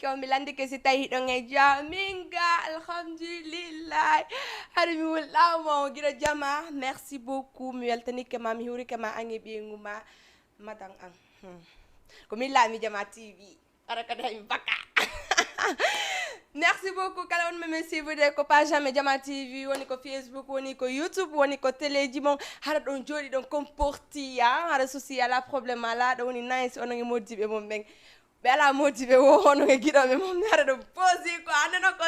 ko mi landi ke si tawi ɗon e jaminga alhamdulillah haɗa mi wulɗamo giɗo jama merci beaucoup mi weltanike ma mi hurike ma an e ɓiygu ma madan an ko min laami jama tv ara kada mi baka merci beaucoup kala on me suivre ko page jamais jama tv woni ko facebook woni ko youtube woni ko téléji mon hara ɗon jooɗi ɗon comporti hara souci ala probléme ala ɗo woni nice onon e moddiɓe mon ɓen ɓe ala moddiɓe wo onon e giɗoɓe mon hara ɗon posi ko andano ko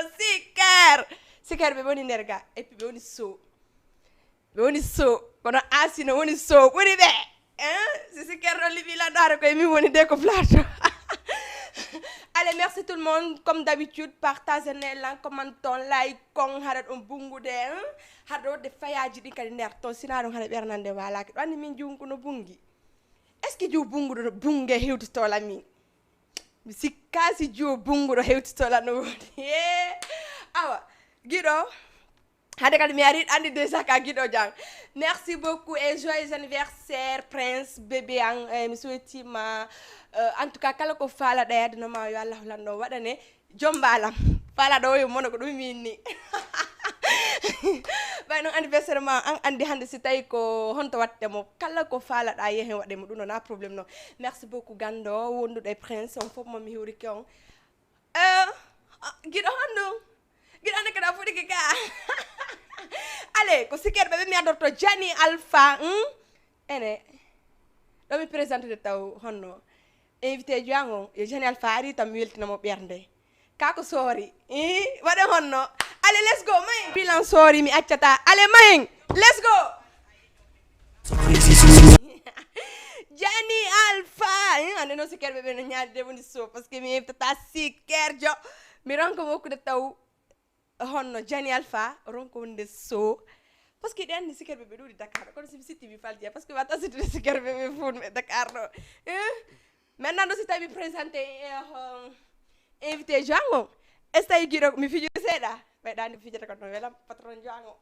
siker ɓe woni nder ga et puis ɓe woni so kono asino woni so ɓuri ɓe si siker ɗo liɓilanɗo hara koye min woni de ko plateau. Allez, merci tout le monde. Comme d'habitude, partagez-les, commentez, like, harad on bungude, harad de fayaji di kadi nder ton sinaro harad bernande wala ko andi min jungu no bungi. Est-ce que ju bungu do bunge hewtito la mi? Mi sikasi ju bungu do hewtito la no woni. Awa, gido hade kadi mi ari andi déjà ka gido jang. Merci beaucoup et joyeux anniversaire Prince bébé an mi souhaite ma en tout cas kala ko faala ɗayade no ma yo Allah lanno waɗane jombalam faala ɗo yo mono ko ɗum minni ɓay noon anniversaire ma an andi hande si tawi ko honto watte mo kala ko faalaɗa yehen waɗe mo ɗum nona probléme non merci beaucoup gando wonduɗo e Prince on fof momi hiwrike on giɗo honɗum giɗo ande kada fuɗike ka allez ko sikerɓe ɓe mi adorto Jani Alpha ene ɗo mi présenté de taw honno invité joango yo Jani Alpha ari tam mi weltinamo ɓernde kako soori waɗe honno allez let's go mayen bilan soori mi accata allez mayen let's go Jani Alpha ande no sikerɓe ɓe no ñaade woni so par ce que mi invitata sikerjo mi ronko wokkude taw honno Jani Alpha ronko wonde so parce que ɗen sikerɓe ɓe ɗuuɗi Dakar kono somi sitti mi falji parce que wata sittude sikerɓe ɓe funɓe Dakar ɗo maintenant ɗo si tawi mi présenté invité joango est ce tawi guiɗo mi fijo seeɗa ɓeyɗani fijata ko no welam patron joango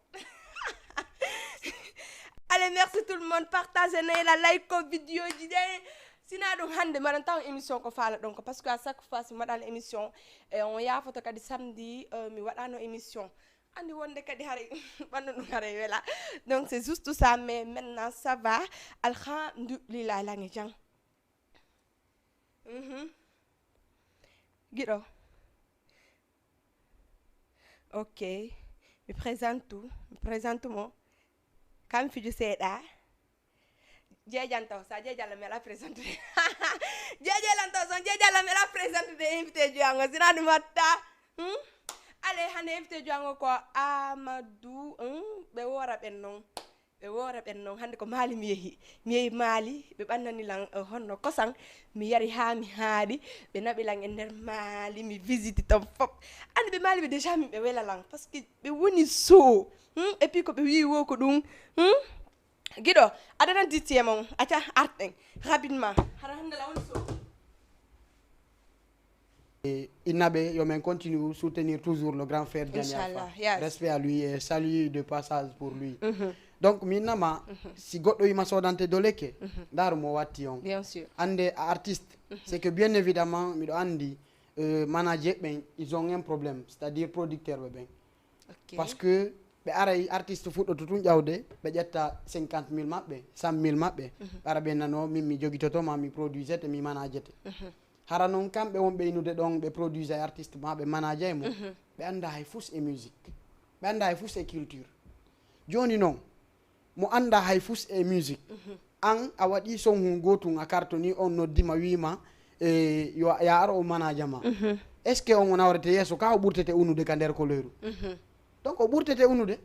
allez merci tout le monde partagez nayla like ko vidéo ji ɗe sina ɗum hande maɗan taw émission ko faala ɗon ko par ce que à chaque fois si waɗano émission on yafoto kadi samedi mi waɗano émission andi wonde kadi haray ɓandu ɗum haray wela donc c'est juste tout ça mais maintenant ça va alhamdulillah lange jang giɗo ok mi présente mo kam fiju seeɗa jeejan taw sa jeejalla mi ala présenté jeejelan taw son jeejalla mi ala présenté de invité joango sina ɗum watta allez hande invité joango ko Amadou ɓe wora ɓen noon hande ko Maali mi yehi Maali ɓe ɓannanilan honno kosan mi yari ha mi haaɗi ɓe naɓilan e nder Maali mi visite ton fop ande ɓe Maali ɓe déjà min ɓe welalan par ce que ɓe woni so et puis ko ɓe wi wo ko ɗum giɗo aɗanan dittiye mon acca arten rapidement haɗa hande la woni so Inabe, Yomen continue de soutenir toujours le grand frère Jani Alpha. Yes. Respect à lui et salut de passage pour lui. Donc, minama, si Goddo ima sodante doleke, dar mo watti on. bien sûr Ande artiste, c'est que bien évidemment, mido andi, manager, ben, ils ont un problème, c'est-à-dire producteur. Ben. okay. Parce que, be aray artiste fuɗɗo to tun ƴawde ɓe ƴetta 50 000 maɓɓe 100 000 maɓɓe ɓara ɓe nano min mi jogitotoma mi produisete mi managete hara noon kamɓe wonɓe inude ɗon ɓe produise e artiste ma ɓe manadia e mum ɓe anda hay fus e musique ɓe anda hay fus e culture joni noon mo anda hay fus e musique an a waɗi son hun gotum a cartoni on noddima wima yo ya ar o manadia ma est ce que on nawrete yesso ka o ɓurtete unude ka nder couleur donc o ɓurtete unude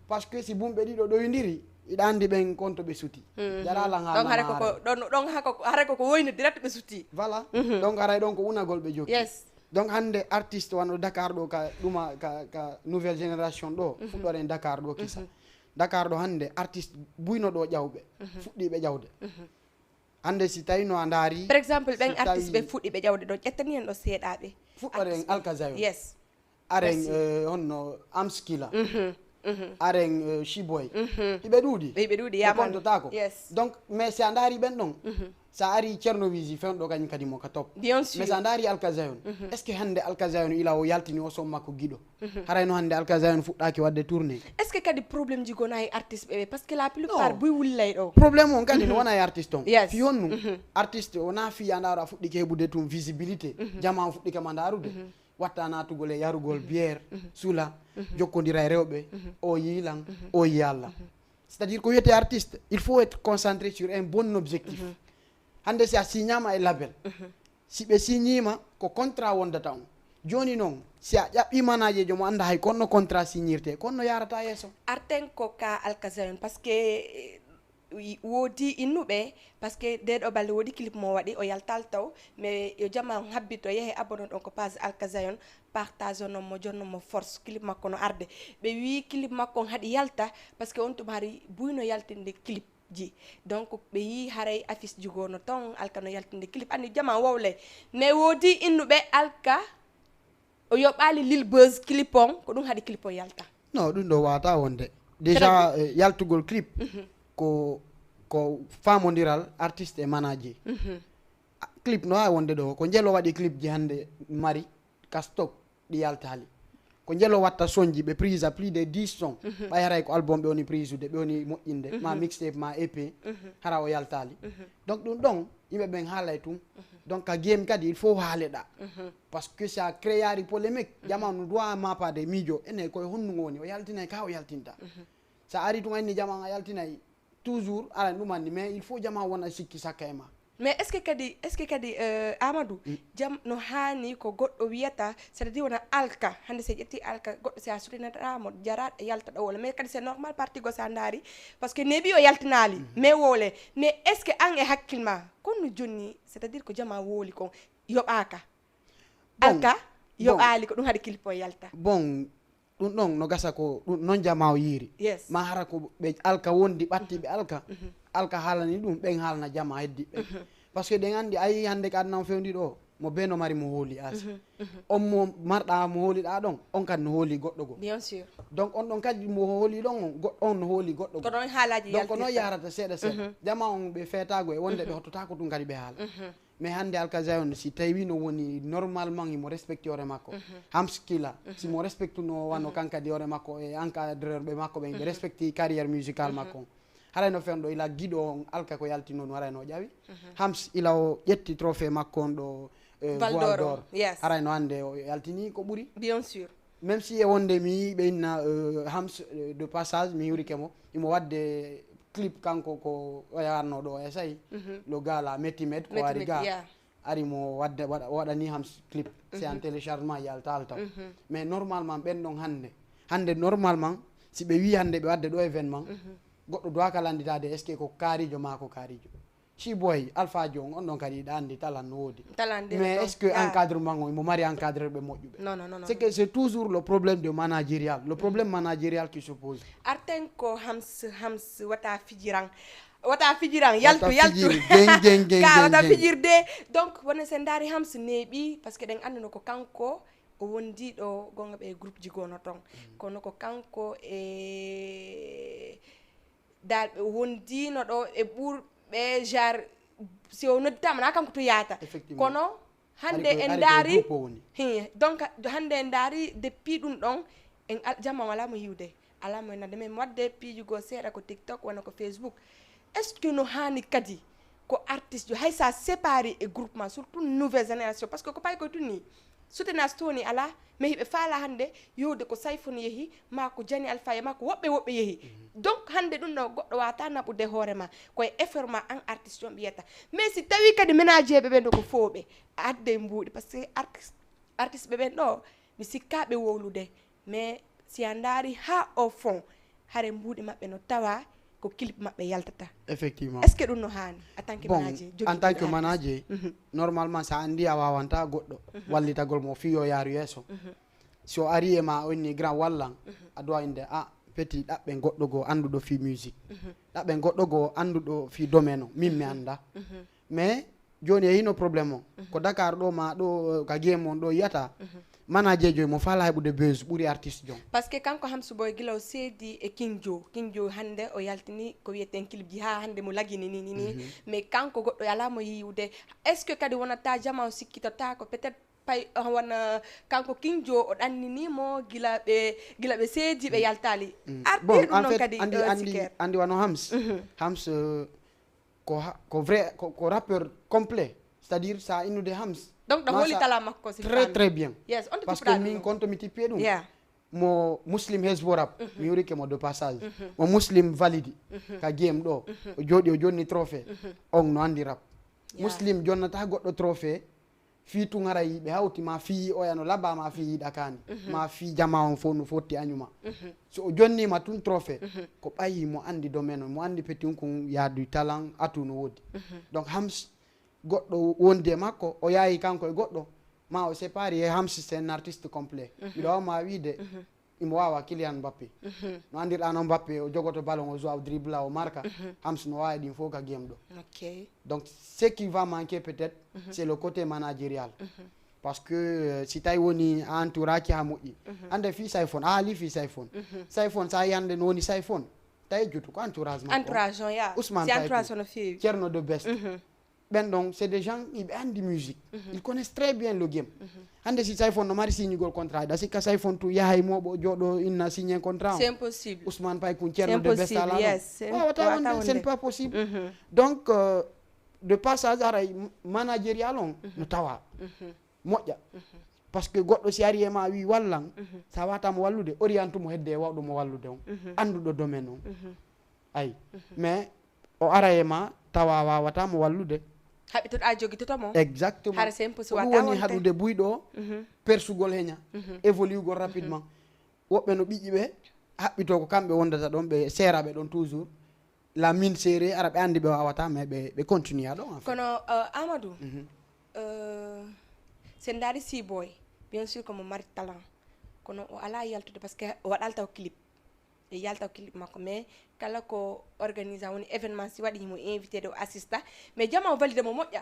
parce que si bumɓe ɗiɗo ɗoyodiri iɗa andi ɓen konto ɓe suti jarala ɗon hare koko woyni direct ɓe suti voilà donc aray ɗon ko unagol ɓe jokki yes donc hande artiste wanɗo Dakar ɗo ka ɗuma ka nouvelle génération ɗo fuɗɗore en Dakar ɗo kisa Dakar ɗo hande artiste buyno ɗo ƴawɓe fuɗɗiɓe ƴawde hande si tawi no a daari par exemple ɓen artiste ɓe fuɗɗi ɓe ƴawde ɗo ƴettani hen ɗo seeɗaɓe fuɗɗore en Alkazayo yes aren honno Amskila aren Shiboy ibe dudi yaman tako yes donc mais si andari ben don sa ari Tchernovisi fewdo kany kadi mo ka top bien sûr mais sa andari Alkazayon est ce que hande Alkazayon ila o yaltini o somma ko gido harayno hande Alkazayon fuddaki wadde tourner est ce que kadi problème jigona e artiste be parce que la plupart buy wullay do problème on kadi no wana e artiste on yes. fi honnu artiste o na fi andara fuddike hebude tum visibilité jama fuddike mandarude watta natugol e yarugol bière sula jokkondira e rewbe o yilang o yalla c'est-à-dire ko yete artiste il faut être concentré sur un bon objectif hande si a signama e label si be signima ko contrat wondata on joni non si a ƴaɓɓi manaje jomo anda hay konno contrat signirte konno yarata yesso arten ko ka Alkazayon parce que woodi innuɓe parce que deɗo balle woodi clip mo waɗi o yaltal taw mais yo jama habbito yehe abonné ɗon ko page Alkazayon partage mo jonno mo force clip makko no arde ɓe wi clip makko haɗi yalta parce que on tuma hari buyno yaltinde clip ji donc ɓe yi haray affiche jigono ton Alka no yaltinde clip andi jama wowle mais woodi innuɓe Alka o yoɓali Lil Buzz clip on ko ɗum haɗi clip o yalta non ɗum ɗo wata wonde déjà yaltugol clip ko famodiral artiste e manager clip no ha wonde ɗo ko jelo waɗi clip ji hande mari ka stock ɗi yaltali ko jelo watta sonji ɓe prise à plus de 10 sons ɓay haray ko album ɓe woni prise ude ɓe woni moƴƴinde ma mixtape ma EP hara o yaltali donc ɗum ɗon yimɓe ɓen haalay tum donc a game kadi il faut haaleɗa parce que ça créari polémique jamanu doit mapade miijo ene koye honnugo woni o yaltinay ka o yaltinta sa ari tun anni jaman a yaltinay toujours ala ɗum anndi mais il faut jama wona sikki sakka e ma mais est ce que kadi Amadou jam no hani ko goɗɗo wiyata c'est à dire wona Alka hande se ƴetti Alka goɗɗo se a sutinatamo jaraɗo yalta ɗo wala mais kadi c'est normal parti go sa daari parce que nebi o yaltinali mais wole mais est ce que an e hakkilma konno jonni c'est à dire ko jama wooli kon yoɓaka Alka yoɓali ko ɗum haɗi clip o yalta bon ɗum ɗon no gasa ko ɗum non jama o yiiri yes ma hara ko ɓe Alka wondi ɓattiɓe Alka Alka haalani ɗum ɓen haalna jama heddiɓe par ce que ɗen anndi a yi hannde ka adnamo fewndi ɗo mo be no mari mo hooli as on mo marɗa mo hooliɗa ɗon on kadi no hooli goɗɗo go bien sûr donc on ɗon kadi mo hooli ɗon on no hooli goɗɗo go ɗon haalaji donc noon yarata seeɗa seeɗa jama on ɓe feetago e wonde ɓe hottota ko ɗum kadi ɓe haala mais hannde Alkazayon si tawi no woni normalement imo respecte hoore makko hamskila simo respecte no wano kankadi hoore makko e encadreur ɓe makko ɓe ɓe respecte carrière musical makko harayno fenɗo ila giɗo on Alka ko yalti noon harayno ƴawi hams ila o ƴetti trophée makko on ɗo Val d'Or yes harayno hande o yaltini ko ɓuuri bien sûr même si e wonde mi yi ɓe inna hams de passage mi yurikemo imo wadde clip kanko ko o yarno ɗo e sayi le gars la Metimed ko ari ga ari mo waɗani hams clip c'est en téléchargement yaltal taw mais normalement ɓen ɗon hande normalement si ɓe wi hande ɓe wadde ɗo événement goɗɗo doit kala anditade est ce que ko kaarijo ma ko kaarijo Shiboy Alpha Jon on ɗon kadi ɗa andi talan no woodi mais est ce que encadrement o imo mari encadreur ɓe moƴƴuɓe non c'est que c'est toujours le problème de managérial le problème managérial qui se pose arten ko hams wata fijiran yaltu ka wata fijirde donc wona sen daari hams neeɓi par ce que ɗen anduno ko kanko o wondi ɗo gonga ɓe groupe ji gono ton kono ko kanko e dal ɓe wondino ɗo e ɓurɓe genre si o nodditama na kanko to yata kono hande en daari donc hande en daari depuis ɗum ɗon en jamma wala mo yiwde ala mo nande men wadde piijugo seeɗa ko TikTok wona ko Facebook est ce que no hani kadi ko artiste jo hay sa séparé e groupement surtout nouvelle génération parce que ko pay ko tunni soutenance toni ala mais hiɓe faala hande yowde ko Sayfone yeehi ma ko Jani Alpha ma ko woɓɓe yeehi donc hande ɗum ɗo goɗɗo wata naɓude hoore ma koye effort ma an artiste on ɓiyata mais si tawi kadi ménageɓe ɓen ɗo ko fooɓe adde mbuuɗi par ce que artiste ɓe ɓen ɗo mi sikkaɓe wowlude mais si a daari ha au fond hare mbuuɗi maɓɓe no tawa ko clip maɓɓe yaltata effectivement est ce que ɗum no hani en tant que manager en tant que manager normalement sa andi a wawanta goɗɗo wallitagol mo fiyo yaaru yeeso so ari e ma onni grand wallan a dowa inde petit ɗaɓɓe goɗɗo goo anduɗo fi musique ɗaɓɓe goɗɗo goo anduɗo fi domaine o min mi anda mais joni e hino probléme o ko Dakar ɗo ma ɗo ka game on ɗo yiyata manager joy mo fala heɓude buzz ɓuri artiste jon parce que kanko Hamsu Boy gila o seedi e King Joe hande o yaltini ko wiyeten clip ji ha hande mo lagini ni mais kanko goɗɗo yalamo yiwde est ce que kadi wonata jama o sikkitata ko peut être pay wona kanko King Joe o ɗanninimo gila ɓe seedi ɓe yaltali arti bon ɗum en noon fait kadi andi wano Hams ko vrai ko rappeur complet c'est à dire sa innude Hams donc ɗo holitala makko si très bien yes on parce que min konto mi tippe ɗum mo muslim hesbo rap mi yurike mo de passage mo muslim validi ka game ɗo o jooɗi o jonni trophée on no andi rap muslim jonnata goɗɗo trophée fi tu ngara yiɓe hawti ma fi oyano labba ma fi yiɗakani ma fi jama on fof no fotti añuma so o jonnima tun trophée ko ɓayi mo andi domaine mo andi petit ko yaadu talent atu no wodi donc Hams goɗɗo wondi e makko o yaayi kanko e goɗɗo ma o sépari e Hams c'est un artiste complet mbiɗa wawma wiide imo wawa Kylian Mbappé no andirɗa no Mbappé o jogoto ballon o joue dribble o marque Hams no wawi ɗin fof ka game ɗo donc ce qui va manquer peut-être c'est le côté managérial parce que si tawi woni a entouraki ha moƴƴi ande fi Sayfon a haali fi Sayfon sa yande no woni Sayfon tawi jutu ko entourage makko Ousmane Taïtou Thierno de Best ben donc c'est des gens ils andi musique ils connaissent très bien le game hande si Sayfon no mari signigol contrat da sikka Sayfon tu yahay moɓo joɗo inna signé contrat c'est impossible Ousmane Pay kun Thierno de Best ala wawata wonde c'est pas possible donc de passage aray managérial on no tawa moƴƴa parce que goɗɗo si ari e ma wi wallan sa watamo wallude orientumo hedde e wawɗo mo wallude on anduɗo domaine on ayi mais o ara e ma tawa wawata mo wallude haɓitoɗa jogitotomo exactement hara c'est impossible ɗum woni haɗude buyɗo persugol heña évoluegol rapidement woɓɓe no ɓiƴƴi ɓe haɓɓito ko kamɓe wondata ɗon ɓe seeraɓe ɗon toujours la mine serré ara ɓe andi ɓe wawata mais ɓe continue ɗon en fait kono Amadou sen daari Seaboy bien sûr que mo mari talent kono o ala yaltude par ce que o waɗal taw clip e yaltaw clip makko mais kala ko organisa woni événement si waɗi himo invité de o assista mais jama o valide mo moƴƴa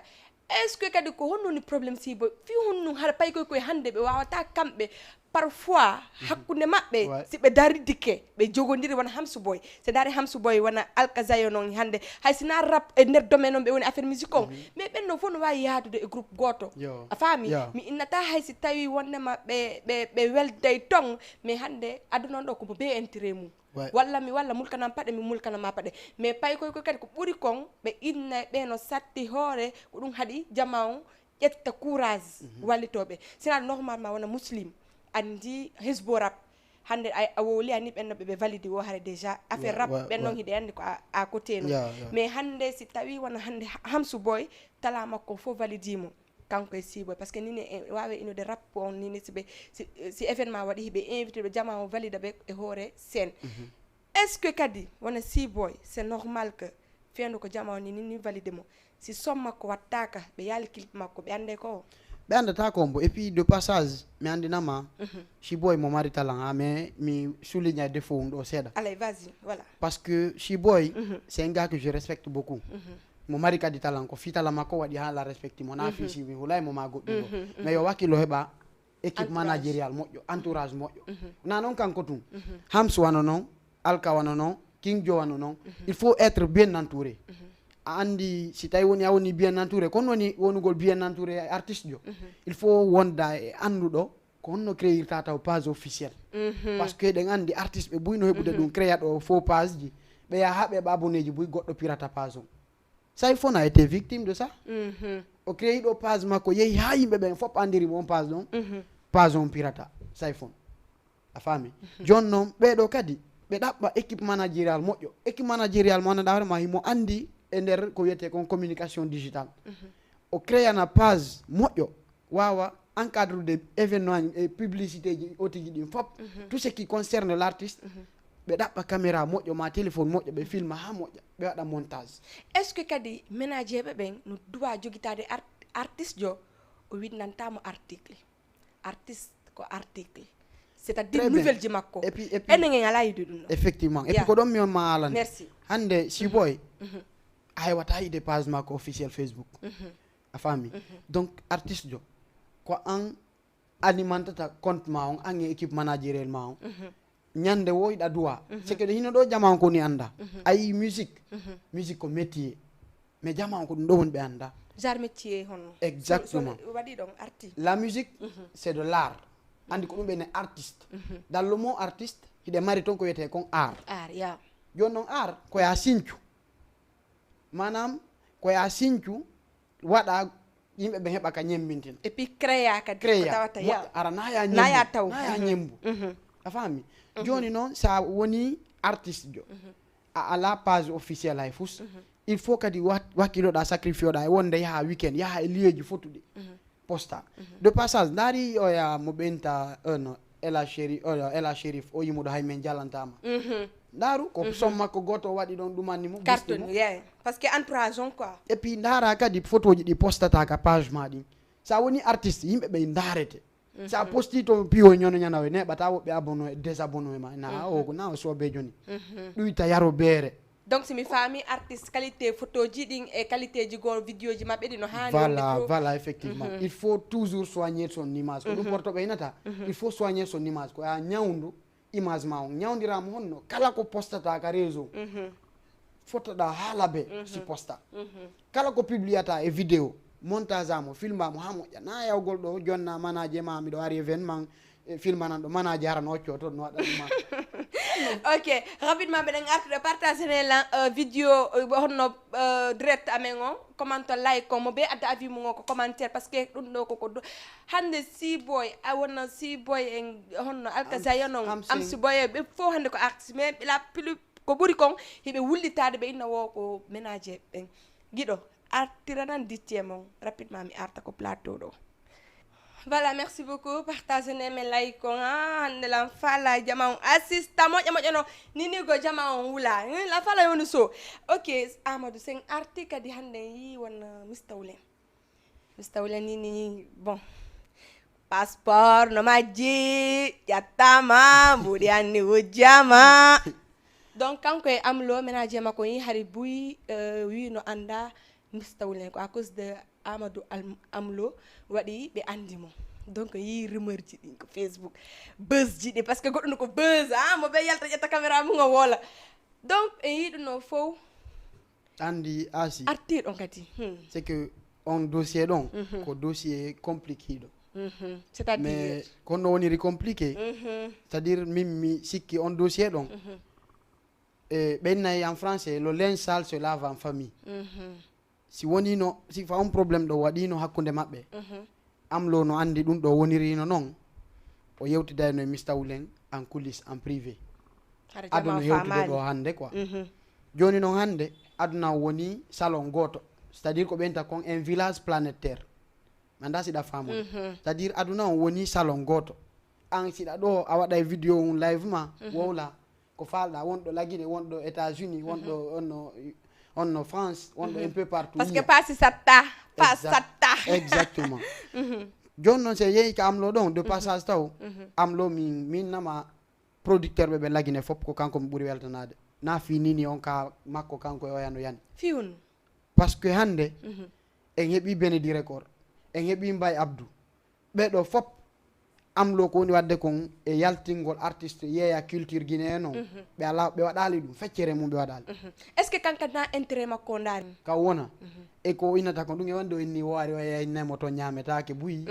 est ce que kadi ko honnoni probléme Seaboy fi honnu haɗa pay koye hande ɓe wawata kamɓe parfois hakkude maɓɓe si ɓe daridike ɓe jogodiri wona Hamsu Boy so daari Hamsu Boy wona Alkazayo noon hande hay sina rap e nder domaine on ɓe woni affaire musique on mais ɓenno fof no wawi yaadude e groupe goto a faami mi innata hay si tawi wondema ɓe welday ton mais hande aduna on ɗo komo be intérêt mum walla mi walla mulkanam paɗe mi mulkanama paɗe mais pay koy kadi ko ɓuuri kon ɓe inna ɓe no satti hoore ko ɗum haaɗi jama on ƴetta courage wallitoɓe sina normalement wona muslim andi hesbo rap hande a wowli ani ɓenno ɓe valide wo hare déjà affaire rap ɓennon hiɗe andi ko à côté no mais hande si tawi wona hande Hamsu Boy tala makko fof validimo kanko e Seaboy par ce que nini wawi inude rap on nini si événement waɗi hiɓe invité ɓe jama o valida ɓe e hoore scène est ce que kadi wona Seaboy c'est normal que fendu ko jama o ni valide mo si somme makko wattaka ɓe yaali clip makko ɓe ande ko ɓe andata kombo et puis de passage mi andinama Seaboy mo mari talent mais mi souligne défaut ɗo seeɗa allez vas-y voilà parce que Seaboy c'est un gars que je respecte beaucoup mo mari kadi talent ko fi talent makko waɗi ha la respecte mo na fi siwi hulay mo ma goɗɗum mais yo wakkilo heɓa équipe managérial moƴƴo entourage moƴƴo na noon kanko tun Hams wano noon Alka wano noon King Joe wano noon il faut être bien entouré a andi si tawi woni a woni bien entouré kono woni wonugol bien entouré artiste jo il faut wonda e anduɗo ko honno créirta taw page officiel parce que ɗen andi artiste ɓe buyno heɓude ɗum créa ɗo faux page ji ɓe yaha haɓe ɓa abonné ji buy goɗɗo pirata page on Sayfon a été victime de ça o créi ɗo page makko yeehi ha yimɓe ɓen fof andirimo on page ɗon page on pirata Sayfon a faami joni noon ɓeɗo kadi ɓe ɗaɓɓa équipe managérial moƴƴo équipe managérial mo andanɗa hoorema himo andi e nder ko wiyete kon communication digital o créana page moƴƴo wawa encadre de événement et publicité ji otiji ɗin fop tout ce qui concerne l'artiste ɓe ɗaɓɓa caméra moƴƴo ma téléphone moƴƴo ɓe filma ha moƴƴa ɓe waɗa montage est ce que kadi ménager ɓe ɓen no duwa jogitade artiste jo o windantamo article artiste ko article c'est à dire nouvelle ji makko enen en ala yiide ɗum effectivement et puis ko ɗon mi on ma alande merci hande Seaboy a hewata yiide page makko officiel Facebook a faami donc artiste jo ko an alimentata compte ma on an e équipe managériel ma on ñande woyɗa duwa c'est que hino ɗo jama on ko ni anda ayi musique musique ko métier mais jama on ko ɗum ɗo woni ɓe anda genre métier hono exactement waɗi ɗon arti la musique c'est de l'art andi ko ɗum ɓene artiste dans le mot artiste hiɗe mari toon ko wiyete kon art ya joni noon art koya sincu manam koya sincu waɗa yimɓe ɓe heɓa ka ñembintina et puis créa kadi créa ara naya taw naya ñembu a faami joni noon sa woni artiste jo a ala page officiel hay fus il faut kadi wakkiloɗa sacrifie oɗa e wonde yaha weekend yaha e lieuji fottuɗi posta de passage daari oya mo ɓenta ela shérif o yimuɗo hay men jallantama daaru ko somme makko goto o waɗi ɗon ɗumannimo carton par ce que entourage on quoi et puis daara kadi photo ji ɗi postata ka page ma ɗin sa woni artiste yimɓe ɓe daarete sa posti to piyo ñono ñanawe neɓata woɓɓe abonno e désabonno e ma na o sobe joni ɗuyta yaro beere donc si mi faami artiste qualité photo ji ɗin e qualité ji goo vidéo ji maɓɓe ɗi no hani voilà effectivement il faut toujours soigner son image ko ɗum portoɓe hinata il faut soigner son image ko ya ñawndu image ma on ñawdirama honno kala ko postata ka réseau fotoɗa haala be si posta kala ko publiata e vidéo montage amo filmamo ha moƴƴa na yawgol ɗo jonna manaje ma miɗo ari événement filmanan ɗo manaje arano occo toon no waɗa ɗuma ok rapidement mbiɗen artude partagene la vidéo honno direct amen o comment to like ko mo ɓe adda avis mum o ko commentaire par ce que ɗum ɗo koko hande Seaboy a wonna Seaboy en honno Alkazaya noon Amsi Boye ɓe fof hande ko artiste mais la plus ko ɓuuri kon hiɓe wullitade ɓe inna wo ko ménager ɓen guiɗo artiranan dittie mon rapidement mi arta ko plateau ɗo voilà merci beaucoup partagene men like on hande lan fala jama on assista moƴƴa no ninigo jama on wula la fala yoni so ok Amadou sen arti kadi hande yi won mistawlen nini bon passeport no majji ƴattama mbuɗi anni wujjama donc kanko e amlo ménager makko yi hari buy wi no anda mistawlen ko à cause de Amadou Amlo waɗi ɓe andi mo donc yi rumeur ji ɗin ko Facebook buzz ji ɗi par ce que goɗɗo no ko buzz mo ɓe yalta ƴetta caméra mum o woola donc e yiɗu no fof andi asi artir ɗon kadi c'est que on dossier ɗon ko dossier compliqué ɗo c'est à dire mais kono woniri compliqué c'est à dire min mi sikki on dossier ɗon ɓennayi en français le linge sale se lave en famille si wonino si fa on probléme ɗo waɗino hakkude maɓɓe Amlo no andi ɗum ɗo wonirino noon o yewtidayno e mistawlen en coulisse en privé aduna yewtude ɗo hande quoi joni noon hande aduna woni salon goto c'est à dire ko ɓenta kon un village planétaire manda siɗa famude c'est à dire aduna on woni salon goto an siɗa ɗo a waɗa e vidéo on live ma wowla ko falɗa wonɗo laguine wonɗo États-Unis wonɗo onno France wonɗo un peu partout parce que pasi satta exactement joni noon se yeehi ka Amlo ɗon de passage taw Amlo min nama producteur ɓe laguine fof ko kanko mi ɓuuri weltanade na finini on ka makko kanko e oyano yani fiwnu par ce que hande en heeɓi Benedi Record en heeɓi Mbaye Abdou ɓeɗo fof Amlo ko woni wadde kon e yaltingol artiste yeeya culture guinéen noon ɓe waɗali ɗum feccere mum ɓe waɗali est ce que kanka na intérêt makko ndani ka wona e ko innata ko ɗum e wonde o inni waari o yeynemo to ñametake buyi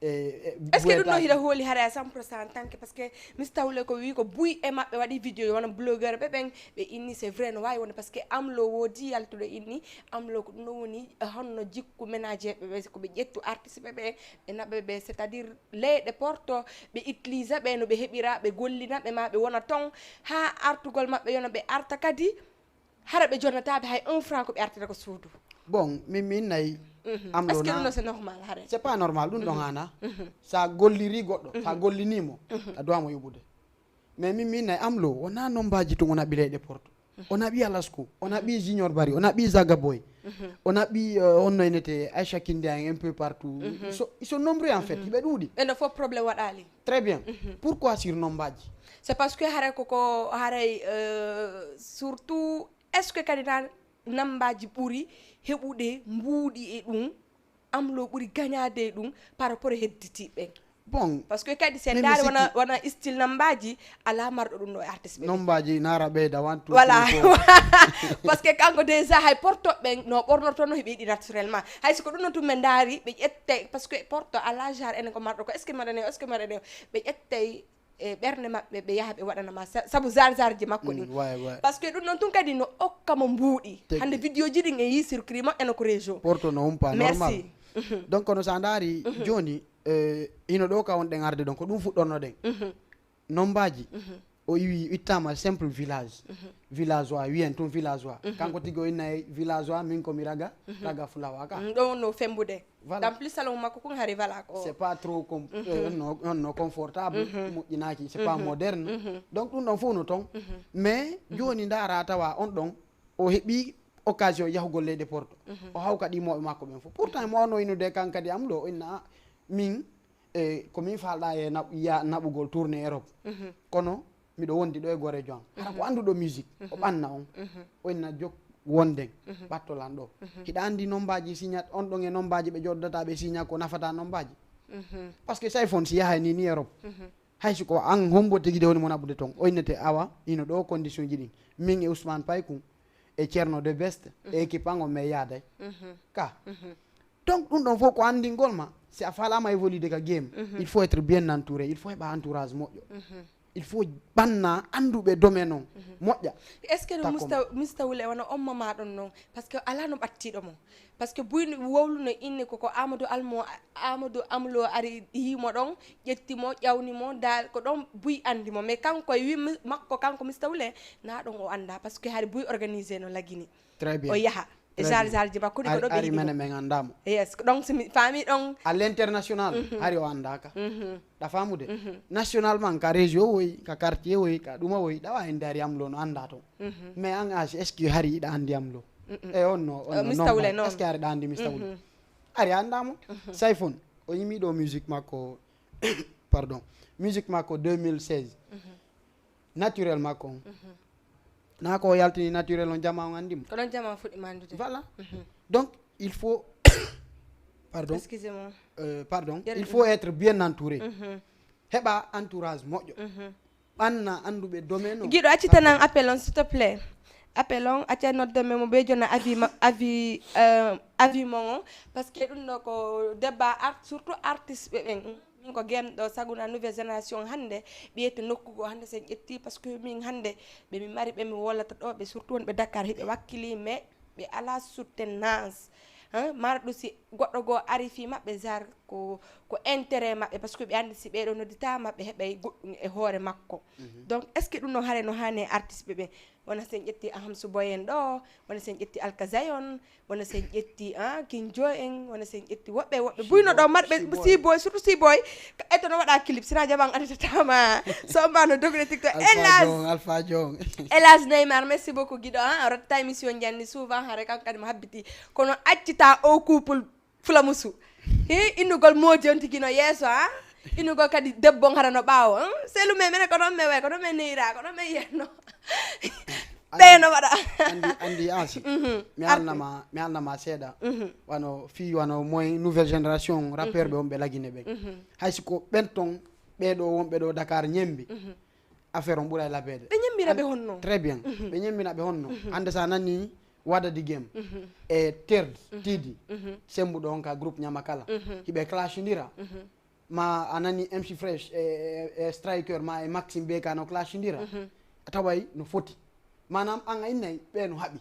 est ce que ɗum ɗo hiɗa hooli haara à 100% tanke par ce que mistawle ko wi ko buy e maɓɓe waɗi vidéo wona blogueur ɓe ɓen ɓe inni c'est vrai no wawi wonde par ce que Amlo woodi yaltuɗo inni Amlo ko ɗum ɗo woni honno jikku ménager ɓe koɓe ƴettu artiste ɓe naɓe ɓe c'est à dire leyɗe porto ɓe utilise ɓe no ɓe heɓira ɓe gollina ɓe ma ɓe wona ton ha artugol maɓɓe yono ɓe arta kadi hara ɓe jonnataɓe hay 1 franc ko ɓe artata ko suudu bon min nayi Amlo est ce que ɗum ɗo c'est normal hare c'est pas normal ɗum ɗon hana sa golliri goɗɗo sa gollinimo a duwamo yoɓude mais min nayi Amlo wona nombaji to wona ɓileyɗe porto ona ɓi Alasko ona ɓi Junior Bari ona ɓi Zaga Boy ona ɓi honno enete Aïcha Kindi un peu partout ils sont nombreux en fait hiɓe ɗuuɗi ene fof probléme waɗali très bien pourquoi surnombaji c'est parce que haray koko haray surtout est ce que kadi na nambaji ɓuuri heɓude mbuuɗi e ɗum Amlo ɓuuri gagnade e ɗum par rapport e hedditiɓe bon parce que kadi sen Min mi daari sikki- wona style nambaji ala marɗo ɗum ɗo e artiste ɓe nombaji nara ɓeyda 1 2 voilà 3 4 parce que kanko déjà hay portoɓe no ɓornoto no heɓi yiɗi naturellement hay siko ɗum noon tum ɓe daari ɓe ƴette par ce que porto ala genre enen ko marɗo ko est ce que maɗane est ce que maɗane ɓe ƴettay e ɓerde maɓɓe ɓe yaha ɓe waɗanama sabu ji makko ɗin ouais par ce que ɗum noon tun kadi no okkamo mbuuɗi hande vidéo ji ɗin e yi circuit moƴƴano ko région porto no humpa normal merci donc no sa daari joni ino ɗo ka wonɗen arde ɗon ko ɗum fuɗɗornoɗen nombaji o ittama simple village villageois wiyen tun villageois kanko tigi o innayi villageois min komi raga fulawa ka ɗo no fembude Voilà. en plus salon makko kon hari voilà ko c'est pas trop no confortable moƴƴinaki c'est pas moderne donc ɗum ɗon fof no ton mais joni ndara tawa on ɗon o heeɓi occasion yahugol leyɗe porto o hawka ɗimoɓe makko ɓen fof pourtant mo wano inude kan kadi am ɗo o inna min komin falɗa e naɓugol tourné Europe kono miɗo wondi ɗo e Gorejo am hara ko anduɗo musique o ɓanna on o inna jok wonden ɓattolan ɗo hiɗa andi nombaji signat on ɗon e nombaji ɓe joddata ɓe signa ko nafata nombaji par ce que sayfon si yahay ni Europe hayso ko an hombo tigui de woni mo naɓude toon o innete awa ino ɗo condition ji ɗin min e Ousmane Paykou e Ceerno de Best e équipe an o mais yaaday ka donc ɗum ɗon fof ko andingol ma si a falama évolude ka game il faut être bien entouré il faut heɓa entourage moƴƴo il faut ɓanna anduɓe domaine on moƴƴa est ce que no mustawule wona on mama ɗon noon par ce que ala no ɓattiɗo mo par ce que buyno wowluno inni koko amadou amlo ari yimo ɗon ƴettimo ƴawnimo dal ko ɗon buy andimo mais kanko e wi makko kanko mistawule na ɗon o anda par ce que hari buy organisé no lagini très bien o yaaha e jar ji makko ɗi ko ɗo ari mene men andamo yes donc somi faami ɗon à l'international hari o andaka ɗa famude nationalement ka région woyi ka quartier woyi ka ɗuma woyi ɗawa en dari am lo no anda ton mais an age est ce que hari iɗa andi am lo e on no mistawle noon est ce que ari ɗa andi mistawle ari andamo sayfon o yimiɗo musique makko pardon musique makko 2016 naturel makko on na ko yaltini naturel on jama on andimo ko ɗon jama fuɗɗi mandude voilà donc il faut pardon excusez-moi pardon il faut être bien entouré heɓa entourage moƴƴo ɓanna anduɓe domaine o guiɗo accitanan appel on s'il te plaît appel on acca noddeme mo ɓe jonna avis mon on par ce que ɗum ɗo ko débat surtout artiste ɓe ɓen min ko genɗo saguna nouvelle génération hande ɓiyete nokkugo hande sen ƴetti par ce que min hande ɓe mi mari ɓe mi wollata ɗo ɓe surtout wonɓe Dakar hiɓe wakkili mais ɓe ala soutenance marɗo si goɗɗo goo ari fi maɓɓe jar ko intérêt maɓɓe par ce que ɓe andi si ɓeɗo noddita maɓɓe heɓay goɗɗum e hoore makko donc est ce que ɗum ɗon haare no hani artiste ɓe wona sen ƴetti Ahamsou Boy en ɗo wona sen ƴetti Alkazayon wona sen ƴetti King Joe en wona sen ƴetti woɓɓe buyno ɗo marɓe Siboy surtout Siboy eto no waɗa clip sina jaɓan aditatama so mbano dogre TikTok Alpha Jong Elas Neymar merci beaucoup guiɗo a rotta émission janni souvent haare kanko kadi mo habbiti kono accita o couple fulamusu innugol moodi on tigi no yeeso innugol kadi debbo hara no ɓaawo selume mene ko ɗon me way ko ɗon me neyra ko ɗon me yenno ɓe no waɗa andi ansi mi alnama seeɗa wano fi wano moyen nouvelle génération rappeur ɓe on ɓe lagine ɓen haysi ko ɓen ton ɓeɗo wonɓe ɗo Dakar ñembi affaire on ɓuura e labede ɓe ñembira ɓe honno très bien ɓe ñembina ɓe honno hande sa nani waɗadi game e terde tiidi sembuɗo on ka groupe ñamakala hiɓe clashodira ma a nani MC Fresh e striker ma e Maxime Beka no clashodira a taway no foti manam an a innayi ɓe no haaɓi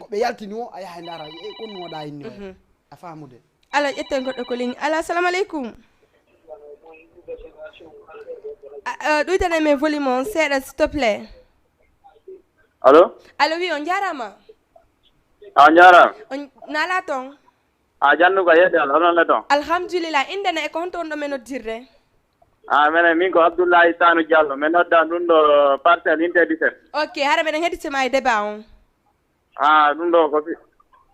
koɓe yaltini o a yaha dara kon no waɗa inni o a famude ala ƴetten goɗɗo ko ligne ala assalamu aleykum ɗuytane men volume on seeɗa s'il te plaît allo oui on jarama a jarama on nala toon a jannu ko yeɗe ala onon le toon alhamdulillah indene e ko honto on ɗo men noddirde minen min ko Abdoullahi Sanou Diallo mi nodda ɗum ɗo parcelle unité 17 ok hara meɗen heɗitima e débat on ɗum ɗo ko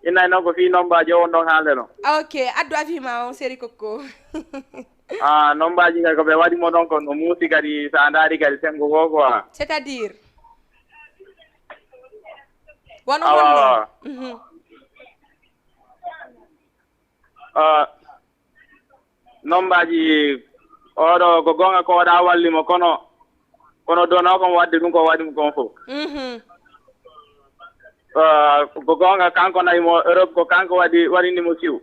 innayi noon ko fi nombaji o on ɗon haalde ɗon ok addu afima on séri kokko nombaji kadi koɓe waɗimo ɗon ko no muusi kadi sa daari kadi sengo ko quoi c'est à dire wono honno nombaji oɗo ko gonga ko waɗa wallimo kono dono kon wadde ɗum ko waɗimo kon fof ko gonga kanko nayimo Europe ko kanko waɗinimo siw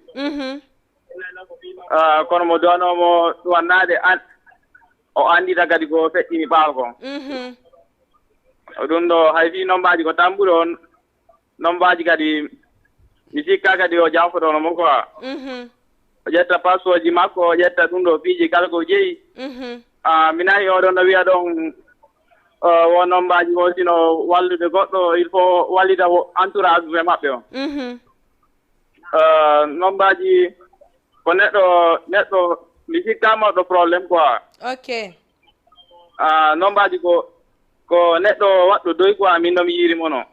kono mo donomo wannade o andita kadi ko feƴƴini ɓaawa kon ɗum ɗo hay fi nombaji ko tambuɗo on nombaji kadi mi sikka kadi o janfotono mo quoi o ƴetta passoji makko o ƴetta ɗum ɗo piiji kala ko jeeyi mi nayi oɗon no wiya ɗon won nombaji mo sino wallude goɗɗo il faut wallita entourage ɓe maɓɓe o nombaji ko neɗɗo mi sikkama ɗo probléme quoi ok nombaji ko neɗɗo waɗɗo doy quoi min nomi yirimo noon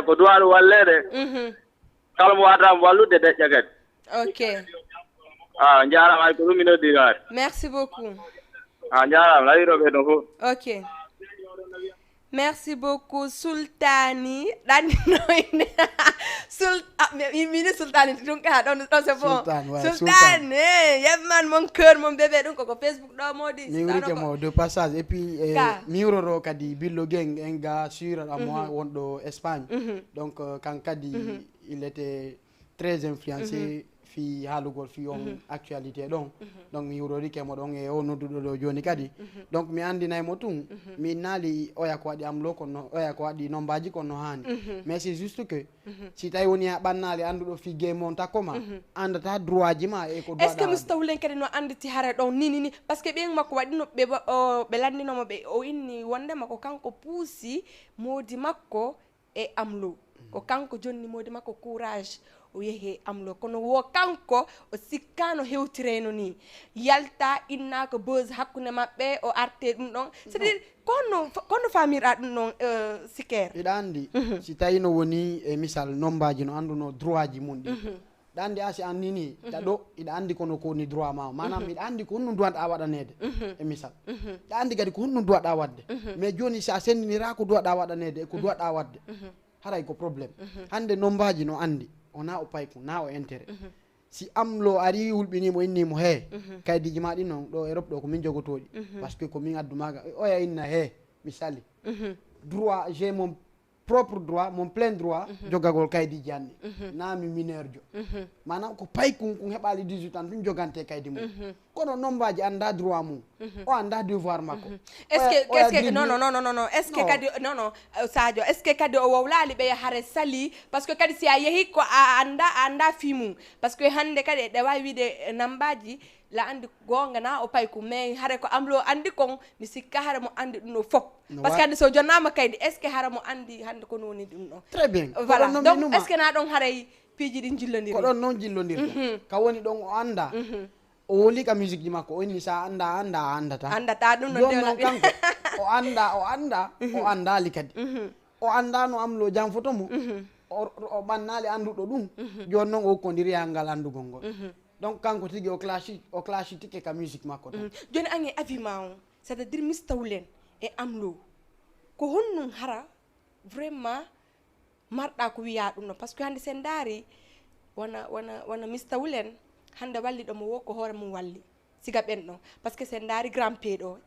ko duwaɗo wallede kala mo watamo wallude deƴƴa kadi ok jarama hay ko ɗum mi noddiri waade merci beaucoup jarama lawiroɓe ɗon fof ok merci beaucoup Sultani ɗanninoyne mini Sultani ɗum ka ɗon c'est bon Sultane yebman mon cœur mon bébé ɗum koko Facebook ɗo modi mi wurikemo de passage et puis mi wuroro kadi Billo Geng un gars sûr à moi wonɗo Espagne donc kan kadi il était très influencé fi haalugol fi on actualité ɗon donc mi wurorikemo ɗon e o nodduɗo ɗo joni kadi donc mi andinaymo tun mi naali oya ko waɗi am lo kono oya ko waɗi nombaji kono hani mais c'est juste que si tawi woni ha ɓannali anduɗo fi game on takkoma andata droit ji ma e ko est ce que mustawlen kadi no anditi hara ɗon ni par ce que ɓen makko waɗino ɓe landinomo ɓe o inni wondema ko kanko puusi modi makko e amlo ko kanko jonni modi makko courage o yehe amlo kono wo kanko o sikkano hewtireno ni yalta innaka buzz hakkunde maɓɓe o arte ɗum ɗon c'est à dire kono famirɗa ɗum ɗon Siker iɗa andi si tawi no woni e misal nombaji no anduno droit ji mum ɗi ɗa andi asi annini ɗaɗo iɗa andi kono ko woni droit ma manam iɗa andi ko honɗum duwanɗa waɗanede e misal ɗa andi kadi ko honɗum duwaɗa wadde mais joni si a sendinira ko duwaɗa waɗanede e ko duwaɗa wadde haray ko probléme hande nombaji no andi ona o payku na o intérêt si amlo ari hulɓinimo innimo he kaydiji ma ɗi noon ɗo Europe ɗo ko min jogotoɗi par ce que ko min addu maga oya inna he mi sali droit j'ai mon propre droit mon plein droit jogagol kaydiji anni na mi mineur jo manam ko paykum kum heɓali 18 ans ɗum jogante kaydi mum kono nombaji anda droit mum o anda devoir makko est ce que non est ce que kadi non Sadio est ce que kadi o wawlali ɓe hare sali par ce que kadi si a yeehi ko a anda fi mum par ce que hande kadi ɗe wawi wiide nambaji la andi gonga na o payku mais hare ko amlo andi kon mi sikka hare mo andi ɗum ɗo fop par ce que hande so jonnama kaydi est ce que hare mo andi hande kono woni ɗum ɗon très bien voilà donc est ce que na ɗon haray piiji ɗin jillodiri ko ɗon noon jillodirta ka woni ɗon o anda o woli ka musique ji makko o inni sa anda andata ɗum ɗon noon kanko o andali kadi o andano amlo jam photo mo o ɓannali anduɗo ɗum joni noon o hokkodiri yangal andugol ngol donc kanko tigi o clashi tike ka musique makko tan joni an e avis ma on c'est à dire mistawlen e amlo ko honnum hara vraiment marɗa ko wiya ɗum no par ce que hande sen daari wona mistawlen hande walli ɗo mo wokko hoore mum walli siga ɓen ɗon par ce que sen daari grand p ɗo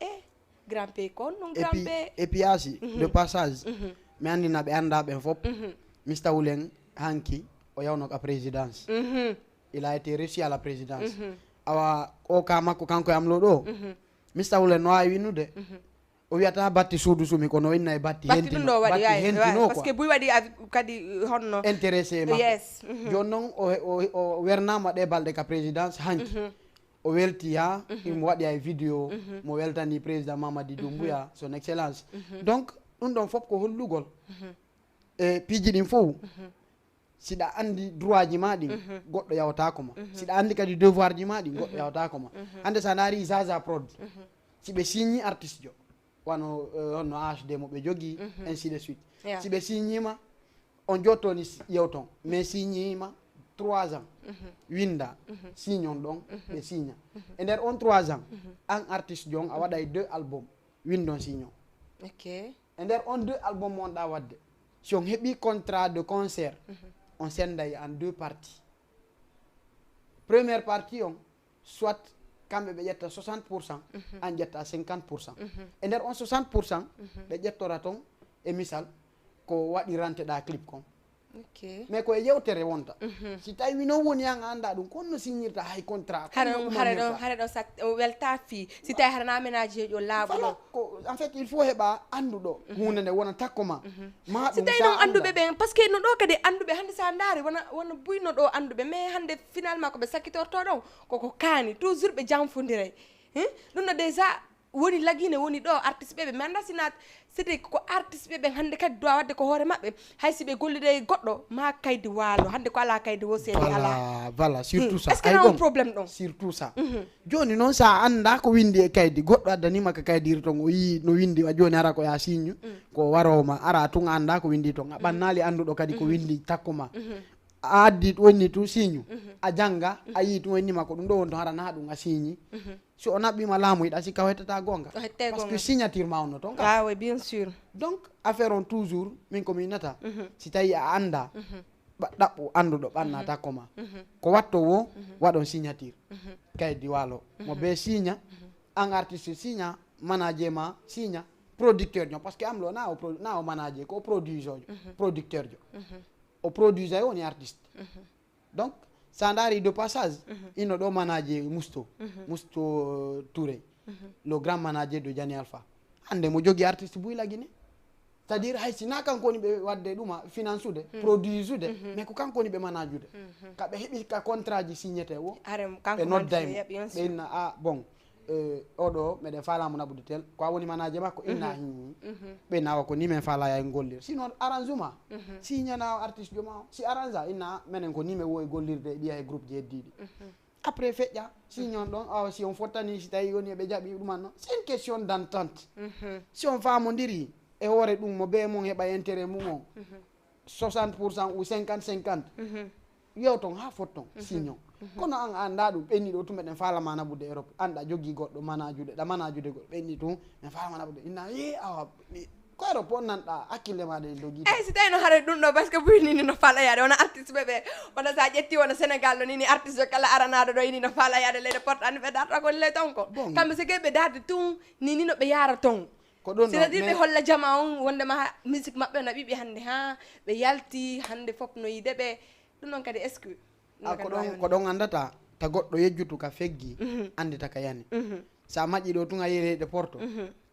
grand p ko non grand p et puis asi de passage mi andina ɓe anda ɓen fop mistawlen hanki o yawno ka présidence il a été reçu à la présidence awa o ka makko kanko e amlo ɗo mistawlen no wawi winnude o wiyata batti suudu sumi kono inna e batti hentino par ce que buy waɗi kadi honno intéressé makko yes joni noon o wernama ɗe balɗe ka présidence hanki o welti ha imo waɗi ay vidéo mo weltani président Mamadi Doumbouya son excellence donc ɗum ɗon fof ko hollugol e piiji ɗin fof siɗa andi droit ji ma ɗin goɗɗo yawtako ma siɗa andi kadi devoir ji ma ɗin goɗɗo yawtako ma hande sa naari Zaza Prod si ɓe signi artiste jo wano honno HD mo ɓe jogui ainsi de suite si ɓe signima on jottoni yewton mais signima 3 ans winda signon ɗon ɓe signa e nder on 3 ans an artiste jon a waɗay 2 album windon signon ok e nder on 2 album monɗa wadde si on heeɓi contrat de concert on senday en 2 parties première partie on soit kamɓe ɓe ƴetta 60% an ƴetta 50%. E nder on 60% ɓe ƴettora toon e misal ko waɗi ranteɗa clip kon. mais ko e yewtere wonta si tawi noon woni an anda ɗum konno signirta hay contrat hare ɗo sak welta fi si tawi hara naménage jo laaɓuɗo ko en fait il faut heɓa anduɗo hunde nde wona takko ma ma si tawi noon anduɓe ɓen par ce que no ɗo kadi anduɓe hande sa daari wona buyno ɗo anduɓe mais hande finalement koɓe sakkitorto ɗon koko kaani toujours ɓe janfodiray ɗum no déjà woni laguine woni ɗo artiste ɓeɓe mi anda sinat c'était ko artiste ɓeɓe hande kadi dowa wadde ko hoore mabɓe hay si ɓe gollide goɗɗo ma kaydi waalo hande ko ala kaydi wo seedi ala voilà surtout ça est ce que non probléme ɗon surtout ça joni noon sa anda ko windi e kaydi goɗɗo addanima ko kaydiri ton o yi no windi joni ara ko ya signe ko waroma ara tun anda ko windi ton a ɓannali anduɗo kadi ko windi takkuma a addi wonni tu signe a janga a yi tu wonnima ko ɗum ɗo won to hara na ɗum a signe so on aɓɓima laamu yiɗa sikka hettata gonga parce que signature ma onno toon ah oui bien sûr donc affaire on toujours min komi nata si tawi a anda ɗaɓɓo anduɗo ɓanna takko ma ko watto wo waɗon signature kaydi waalo mo be signa an artiste signa manager ma signa producteur jo par ce que am lo na o manager ko produiseur jo producteur jo o produiseur woni artiste donc sa daari de passage ino ɗo manager Mousto Touré le grand manager de Jani Alpha hande mo jogui artiste Buyla Guinée c'est à dire hay sina kanko woni ɓe wadde ɗuma finance ude produise ude mais ko kanko woni ɓe manage ude kaɓe heeɓi ka contrat ji signete wo ɓe noddaymo ɓe inna a bon oɗo meɗen falamo naɓude tel ko a woni manager makko inna ɓe nawa ko ni men fala yay gollir sinon arrange uma signana artiste joma si arrange a inna menen ko ni me wowi gollirde ɓiya e groupe ji heddiɗi après feƴƴa signon ɗon awa si on fottani si tawi woni ɓe jaaɓi ɗuman noon c'est une question d'entente si on famodiri e hoore ɗum mo be mon heɓa intérêt mum on 60% ou 50-50 yew ton ha fotton signon kono an anda ɗum ɓenni ɗo tum meɗen falama naɓude Europe anɗa jogui goɗɗo manajude ɗa manajude goɗɗo ɓenni tum min falama naɓude inna awa ko Europe on nanɗa hakkille maɗa e dogi eyyi si tawi no haare ɗum ɗo par ce que ɓuynini no falayade wona artiste ɓeɓe wona sa ƴetti wona Sénégal ɗo nini artiste o kala aranaɗo ɗo ini no falayade leyde porte andi ɓe darta kon ley ton ko kamɓe so keɓe darde tun nini no ɓe yara ton ko ɗon c'est à dire ɓe holla jama on wondema musique mabɓe no ɓiɓi hande ha ɓe yalti hande foof no yideɓe ɗum ɗon kadi est ce que ko ɗon andata ta goɗɗo yejjutu ka feggi andita ka yani sa maƴƴi ɗo tun a yereɗe porto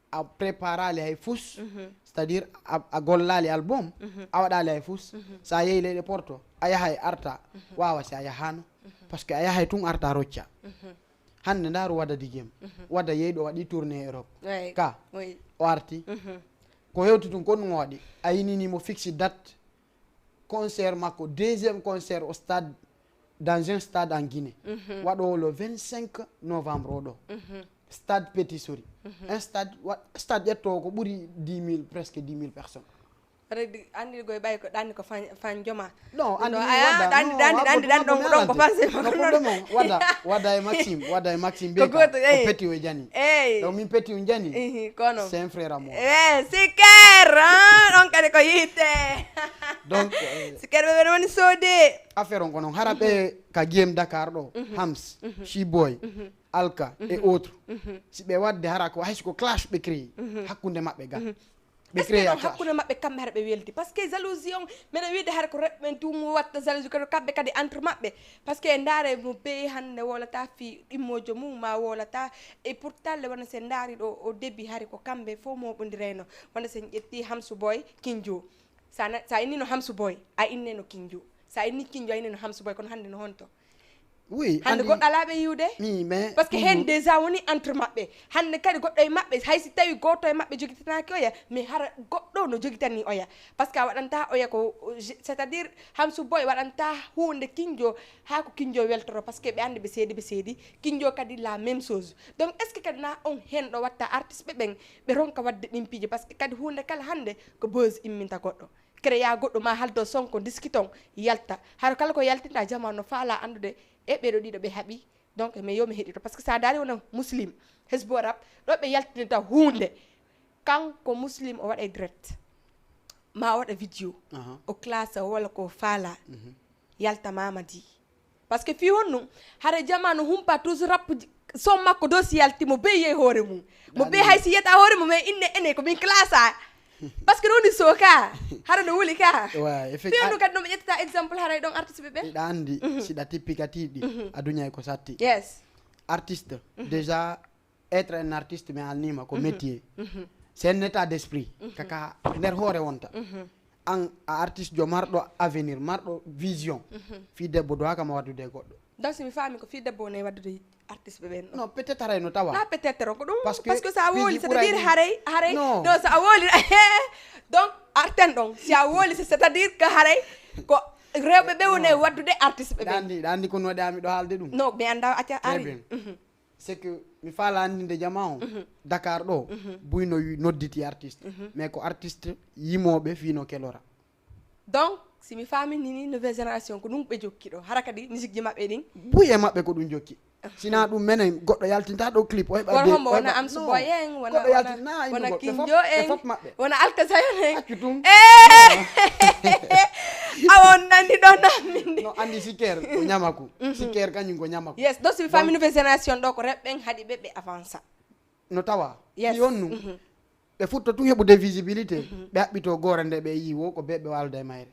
a préparali hay fus c'est à dire a gollali album a waɗali hay fus sa yehi leyɗe porto a yahay arta wawa si a yahano par ce que a yahay tun arta rocca hande ndaru wadda digem wadda yeyɗo waɗi tourné Europe ka o arti ko hewti tun ko ɗum o waɗi a yininimo fixe date concert makko deuxième concert au stade dans un stade en Guinée waɗo le 25 novembre oɗo stade Petit Sori un stade ƴettowo ko ɓuuri 10 000 presque 10 000 personnes andi goye ɓay ko ɗanni ko fan joma non ɗan ɗon ko fanse wadda e Maxime be ko Petit o jani donc min Petit o jani kono c'est un frère à moi siker ɗon kadi ko yitte donc siker ɓe woni soode affaire on ko noon hara ɓe ka Guiem Dakar ɗo Hams Chiboy Alka et autres si ɓe wadde hara ko hayso ko clash ɓe créé hakkude maɓɓe ga ɓe créé hakkude maɓɓe kamɓe hara ɓe welti par ce que jalousie on mbeɗa wiide hara ko reɓɓe tum watta jalousie kadi kamɓe kadi entre maɓɓe par ce que ndaare mo beyi hande wolata fi ɗimmojo mum ma wolata et pourtant le wona sen daari ɗo o début hari ko kamɓe fof moɓodirayno wonde sen ƴetti Hamsou Boy Kinjo sa innino Hamsou Boy a inneno Kinjo sa inni Kinjo a inneno Hamsou Boy kono hande no honto oui hande goɗɗo alaɓe yiwde mais par ce que hen déjà woni entre maɓɓe hande kadi goɗɗo e maɓɓe haysi tawi goto e maɓɓe joguitanaki oya mais hara goɗɗo no joguitani oya par ce que a waɗanta oya ko c'est à dire Hamsou Boy waɗanta hunde Kinjo ha ko Kinjo weltoro par ce que ɓe andi ɓe seedi Kinjo kadi la même chose donc est ce que kadi na on hen ɗo watta artiste ɓe ɓe ronka wadde ɗimpiji par ce que kadi hunde kala hande ko buzz imminta goɗɗo créa goɗɗo ma haldo sonko diskiton yalta har kala ko yaltinta jamanu no faala andude e ɓeɗo ɗiɗo ɓe haaɓi donc mi yomi heɗito par ce que sa daari wona muslim hesbo rap ɗo ɓe yaltinita hunde kanko muslim o waɗa direct ma o waɗa vidéo o classe walla ko faala yalta mamadi par ce que fi honɗum hara jamanu humpa toujours rap som makko do si yalti mo be ye hoore mum mo be hay si yeta hoore mum e inne ene ko min classa parce que noni soka hara no wuli ka wa effectivement fiandu kad no ƴettata exemple haray ɗon artiste ɓe ɗa andi siɗa tippika tiiɗi aduña ko satti yes artiste déjà être un artiste mais alnima ko métier c'est un état d'esprit kaka nder hoore wonta an a artiste jo marɗo avenir marɗo vision fi debbo do haka ma waddude goɗɗo donc si mi faami ko fi debbo ne waddude artiste ɓe ɓen non peut être haray no tawa na peut être ko ɗum Parce que parce que sa woli c'est à ɓuray dire ɗum. haray Non. non sa woli donc arten ɗon si a woli c'est à dire que haray ko rewɓe ɓe woni waddude artiste ɓe ɓen ɗa andi kono waɗi ami ɗo haalde ɗum non mi anda acca Très ari bien. C'est que mi faala andinde jama o Dakar ɗo buyno nodditi artiste mais ko artiste yimoɓe fino kelora donc si mi faami nini nouvelle génération ko ɗum ɓe jokki ɗo hara kadi musique ji maɓɓe ɗin buy e maɓɓe ko ɗum jokki sina ɗum menen goɗɗo yaltinta ɗo clip o heɓa won de- hombo o wona heɓa- Amsu non, Boy en wona goɗɗo yaltin na inde wona goɗɗo, ɓe King fof- Jo ɓe en fof maɓɓe wona Alkasayon en accu tum awon nandi ɗo nammin no andi sikker ko ñamaku sikker kañum ko ñamaku yes donc si mi faami nouvelle génération ɗo ko reɓɓen haaɗi ɓe ɓe avance no tawa Yes. ɗi on nu ɓe futto tum heɓude visibilité ɓe haɓɓito goore nde ɓe yiwo ko ɓe ɓe walda e mayre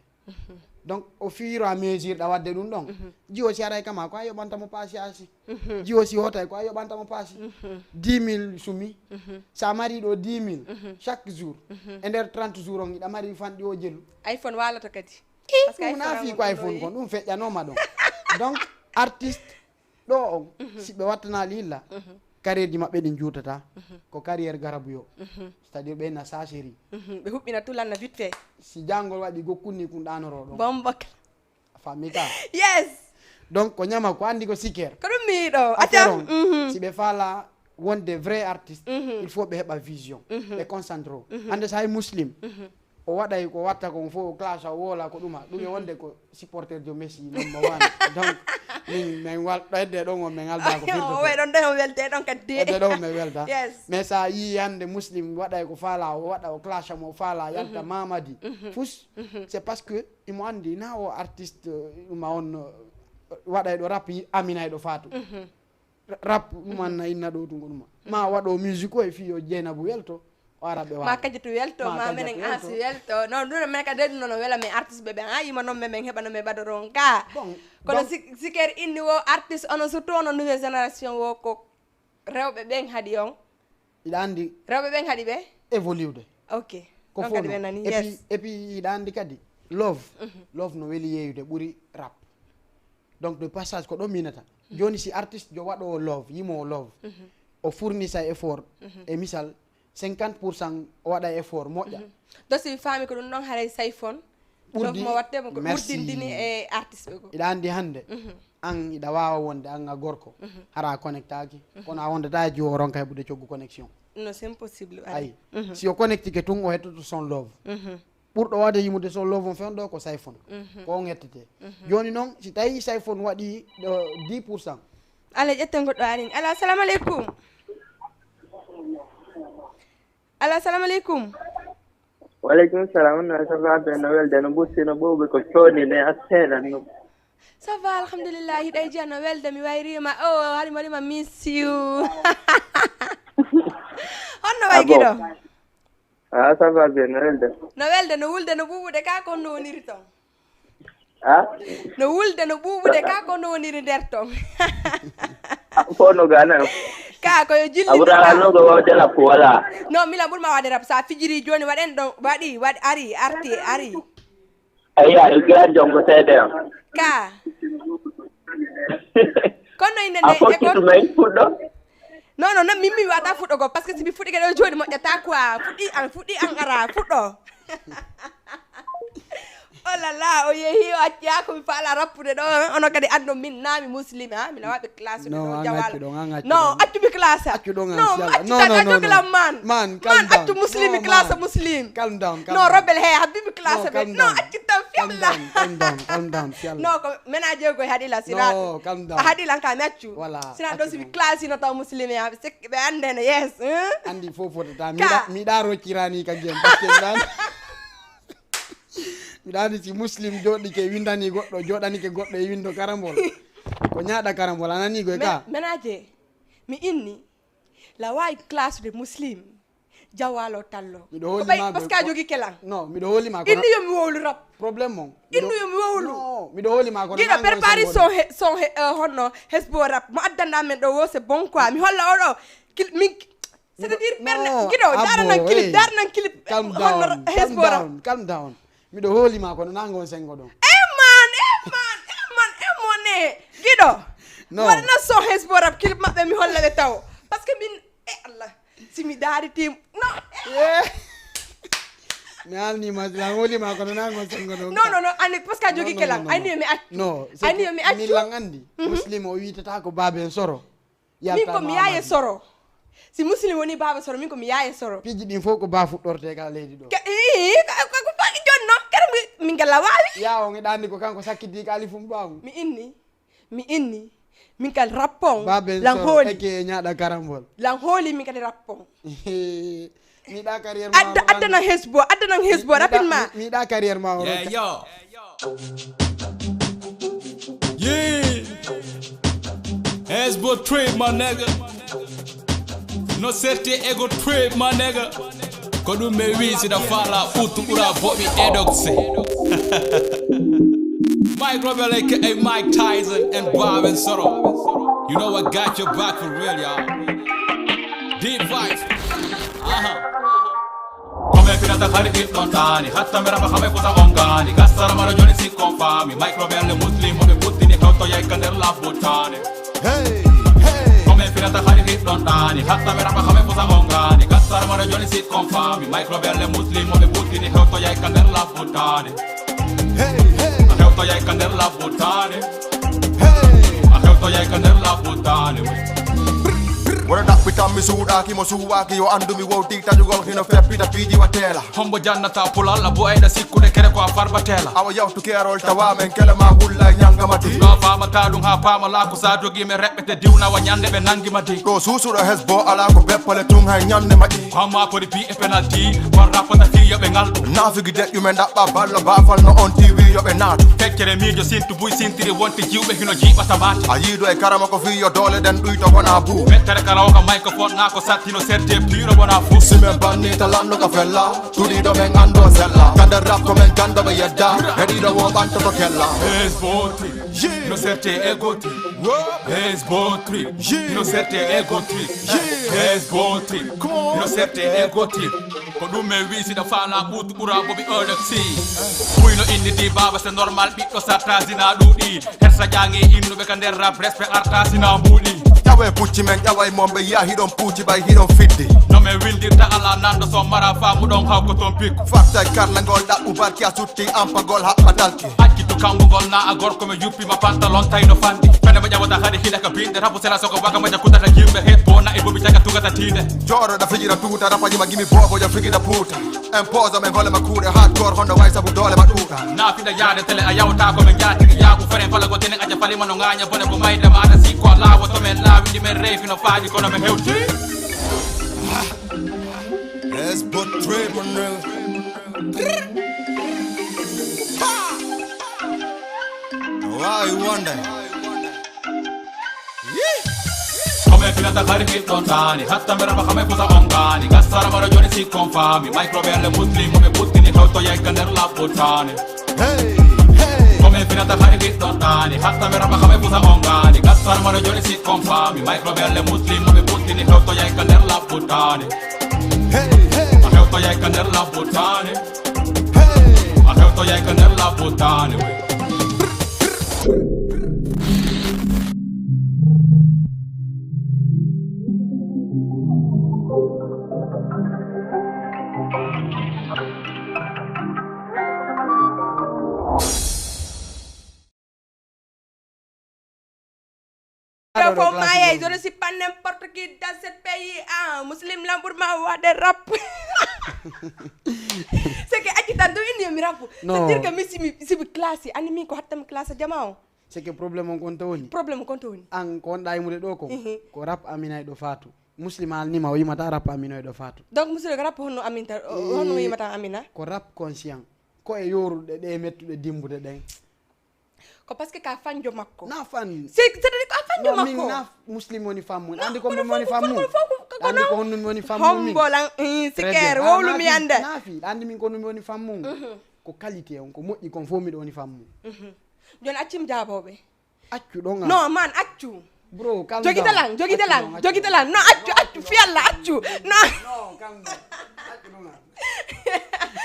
donc au fur et à mesure ɗa wadde ɗum ɗon jiwo si aray kama ko a yoɓantamo paasi asi jiwo si hotay ko a yoɓantamo paasi 10 000 sumi sa mari ɗo 10 000 chaque jour e nder 30 jours on iɗa mari fanɗi o jelu iphone walata kadi parce que ɗum na fi ko iphone kon ɗum feƴƴanoma ɗon donc artiste ɗo on si ɓe wattana lilla carrière ji maɓɓe ɗin juutata ko carrière garabu yo c'est à dire ɓe na sacherie ɓe huɓɓina tulanna vite fait si jangol waɗi gokkunni kum ɗanoro ɗon bombaka fammi ka yes donc ko ñama ko andi ko sikker ko ɗum mi yiɗo affaire acca on si ɓe faala wonde vrai artiste il faut ɓe heɓa vision ɓe concentré o ande so hay muslim o waɗay ko watta kon fof o classe o wola ko ɗuma ɗum e wonde ko supporter jo messi number 1 donc min ɗo hedde ɗon on min alda ko firde way ɗon ɗon welte ɗon kadi hedde ɗo mi welta yes mais sa yi hande muslim waɗay ko faala o waɗa o classe mo faala yalta mamadi fus c'est parce que imo andi na o artiste ɗuma on waɗay ɗo rap aminay ɗo fatou rap ɗumanna inna ɗo tungo ɗuma ma waɗo musique o e fi o jeynabou welto o ara ɓe ma wawa kadi to welto ma menen asi welto non ɗum men kadi ɗum noon wela men artiste ɓe ɓen ha yima noon men heɓano men ɓaɗoron ka bon kono siker inni wo artiste onon surtout ono nouvelle génération wo ko rewɓe ɓen haaɗi on iɗa andi rewɓe ɓen haaɗi ɓe évolude ok ko ɗon fo kadi ɓe nani et yes puis et puis iɗa andi kadi love love no weeli yeyude ɓuuri rap donc de passage ko ɗo minata joni si artiste jo waɗowo love yimowo love o fournisa effort e misal 50% o waɗa effort moƴƴa donc si faami ko ɗum ɗon haray sayfon ɓurdi mo wattema ko merci. ɓurdindini e artiste ɓe ko iɗa andi hande an iɗa wawa wonde an a gorko hara connectaki kono a wondata e jiwo ronka heɓude coggu connexion non c'est impossible ayi si o connectike tun o hettoto son love ɓurɗo wawde yimude son love on fen ɗo ko sayphone ko on hettete joni noon si tawi sayphone waɗi 10%. ala ƴetten goɗɗo anin ala assalamu aleykum ala assalamu aleykum waleykum salam no sabaɓe no welde no ɓurtino ɓowɓe ko cooni ne a seeɗan ɗum ça va alhamdulillah hiɗay jiya no welde mi wayrima o haɗi waɗima miss you honno way guiɗo a sabaɓe no welde no welde no wulde no ɓuɓude ka ko honno woniri ton a no wulde no ɓuɓude ka ko honno woniri nder ton fo no gana ka koyo aɓuranogo wawde lappo wala non mila ɓurma wade rap sa fijiri joni waɗen ɗon waɗi ari ari aya e gaa jongo seede on ka kono inde a nde fokkituma en fuɗɗo non non min mi wata fuɗɗogo par ce que si mi fuɗɗike ɗo joni moƴƴata quoi fuɗɗi an ara fuɗɗo oh là là o yeehi o acci ha komi faala rappude ɗo ono kadi anndo min nami muslime ha mina waɓe classe Non, ɗo an jawala accu ɗon, an accu non ɗon. accumi classe Accu ɗon an non siyalla. accu Non, tan non, non, accugilam non. man Man, calm down. accu muslime No, classe man. muslim Calm down, calm non down. robbel he habibi classe ɓe calm non down. accu tan fiyalla calm down siyalla non ko ménage goye haɗila sina No, calm down. a haɗilan ka mi accu Voilà, sina accu ɗo somi ɗon. classe ino taw muslime ha ɓe sikki ɓe andene yes andi fof fotata Ka. miɗa rokkirani kadi en par ce que miɗa andi si muslim joɗɗike windani goɗɗo joɗanike goɗɗo e windo karambol ko ñaaɗa karambol anani goy ka ménage mi inni la wawi classe de muslim jawalo tallo Miɗo holli bay ma parce ɓe- que a jogi kelan non miɗo holima inni yomi wowlu rap probléme mon Indu yomi wowlu non miɗo holima kono giɗo préparé son honno hesbo rap mo addanda men ɗo wo c'est bon quoi mi holla oɗo min c'est-à-dire ɓerne giɗo daranan clip honno hesbo rap calm down miɗo holima kono nangon sengo ɗon emone giɗo Non. waɗana son hesbo rap clip maɓɓe mi holla ɓe taw par ce que min Allah simi daaritim non mi alnima lan holima kono nangon sengo ɗon non andi parce que a jogi kelan ayni yomi accu non ayni yomi min accu lan andi muslim o witata ko baben soro min ko mi yaye soro si muslim woni baba soro min ko mi yaye soro piiji ɗin fof ko ba fuɗɗorte ka leydi ɗo ko bagi jonno kala min gala wawi yawo ngeɗandi ko kanko sakkiti ka alifum ɓamu mi inni min kal rappon baben lan soro hooli eke ñaɗa karambol lan hooli min kadi rappon miɗa carrière addanan hesbo rapidement miɗa carrière ma o Yeah, yo. Yeah. Hasbro trade, my nigga. No safety ego trade, my nigga. Kodu me wizi da fala utu ura bobi edoxe. Mike Robert aka Mike Tyson and Bob and Soro. You know I got your back for real, y'all. Deep vibes. Come finata fare il lontani, hatta mera ma come cosa ongani, gassara ma ragioni si confami, Mike Robert muslim come puttini cauto yai cander la bottane. Hey, Come finata fare il lontani, hatta mera ma come cosa ongani, gassara ma ragioni si confami, Mike Robert muslim come puttini cauto yai cander la bottane. hey, Cauto yai cander la bottane. hey. Cauto yai cander la bottane. Wara dappita mi suuɗaki mo suwaki yo andu mi wowti taƴugol hino feppita piiji wattela Hombo jannata pulalla bo ayda sikkude kere ko a farbatela. awa yawtu kerol tawa men kele ma hulla e ñangamati No famata ɗum ha pama la ko sa jogi me reɓɓete diwnawa ñande ɓe nangima di. ɗo susuɗo hesbo ala ko beppale tun hay ñande maƴƴi Hamma ko pi e penalty kon rappata fi yoɓe ngalɗo. nafigi deƴƴumen ɗaɓɓa balla bafal no on tiwi yoɓe naatu Feccere miijo sintu buy sintiri wonti jiwɓe hino jiiɓata mate. a yiido e karama ko fiyo dole ɗen ɗuyto wona buu Mettere karawoka microphone nga ko sattino serte piro wona fuu. simen bannita lanno ka fella tuɗiɗo men ando sella kande rap ko men gandoɓe yedda heɗiɗo wo ɓantoto kella Hesbotri, no serte egotri. Hesbotri, no serte egotri. Hesbotri, no serte egotri. Ko ɗum me wisi da fana ɓuutu ɓura boɓi oɗoxi. Muyno indi di baba c'est normal ɓiɗɗo sartasina ɗuuɗi. Hersa ƴangi innuɓe ka nder rap respect artasina mbuuɗi. ƴawe pucci men ƴawa e mon ɓe yiya hiɗon puuci ɓay hiɗon fiddi No me windirta ala nando so mara famu ɗon hawko ton pikku. fatta e karlagol ɗaɓɓu barki a sutti ampagol haɓɓa dalki Akkittu kambugol na a gorko me yuppima pantalon tayno fandi. Fene mo ƴawata haade hiɗa ka binde rabu sela soko waka maja kutata yimɓe het bo na'i bomi caga tugata tiinde. jooɗoɗa fijira tuuta rapaƴima gimi bobojo figida puuta impose men hollema kuuɗe hardcore honno way saabu doole ma ɗuuɗa Na fiɗa yaade télé a yawta ko men jatigi yaagu feren fala go tenen aja falima no ngaña bone ko mayde ma ada sikko laawo to men laawi ɗi men reefi no faaji kono men hewti. Yes, but trade my Why you wonder? Come finata fare il lontani, hatta mera ma come cosa ongani, gassara ma ragioni si confami, Mike Robert muslim come puttini cauto yai cander la bottane. Hey, hey. Come finata fare il lontani, hatta mera ma come cosa ongani, gassara ma ragioni si confami, Mike Robert muslim come puttini cauto yai cander la bottane. Hey, hey, Cauto yai cander la bottane. hey. Cauto yai cander la bottane. For my age, je ne suis pas n'importe qui dans ce pays. Ah, muslim lambour ma wa de rap. C'est que aki tanto ini mi rap. No. C'est-à-dire que mi si classe, ani mi ko hatta mi classe jamao. c'est que probléme on konta woni Problème konto woni. an ko wonɗa e mude ɗo ko Mhm. ko rap amina e ɗo faatu muslima alnima o yimata rap amina e ɗo faatu Donc monsieur le rap hono aminta hono yimata amina. ko rap conscient ko e yoruɗe ɗe mettuɗe dimbude ɗen Ko parce que ka fanjo makko. na fan C'est-à-dire ko no min naf muslim woni fammun andi ko min woni fammu andi ko honnum woni fammu min hombolan siker wowlu mi anda nafi andi min ko num woni fammu ko qualité on ko moƴƴi kon fo miɗo woni fammu jon accim jaaboɓe accu ɗon non man accu bro calme jogi dalan no accu fiyalla accu non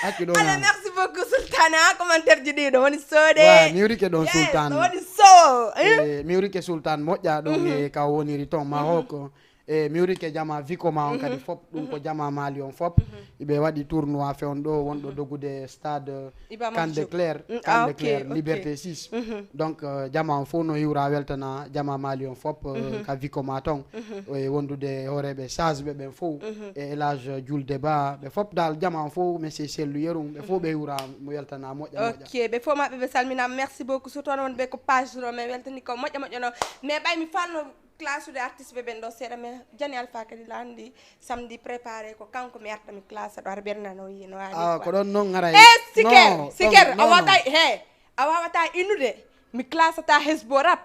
accu ɗon ala merci beaucoup sultana commentaire ji ɗiɗo woni soode wa mi wurike ɗon sultan woni so mi wurike sultan moƴƴa ɗon e ka woniri ton Maroc mi wurike jama Vicoma on kadi fop ɗum ko jama Mali on fop ɓe waɗi tournoi fewn ɗo wonɗo dogude stade Kande Claire Liberté 6 donc jama on fof no hiwra weltana jama Mali on fop ka Vicoma ton e wondude horeɓe sage ɓen fof e élage julde ba ɓe fop dal jama on fof monsieur Sellu Yerum ɓe fof ɓe hiwra mo weltana moƴƴa ok ɓe fof maɓɓe ɓe salminama merci beaucoup surtout on wonɓe ko page ro mais weltani ko moƴƴa no mais ɓay mi fanno classe de artiste ɓe ɓen ɗo seeɗa mais Jani Alpha kadi landi samedi préparé ko kanko mi arta mi classe ɗo ara bernano yino ali ko ɗon noon garay siker a wawata innude mi classe ta hesbo rap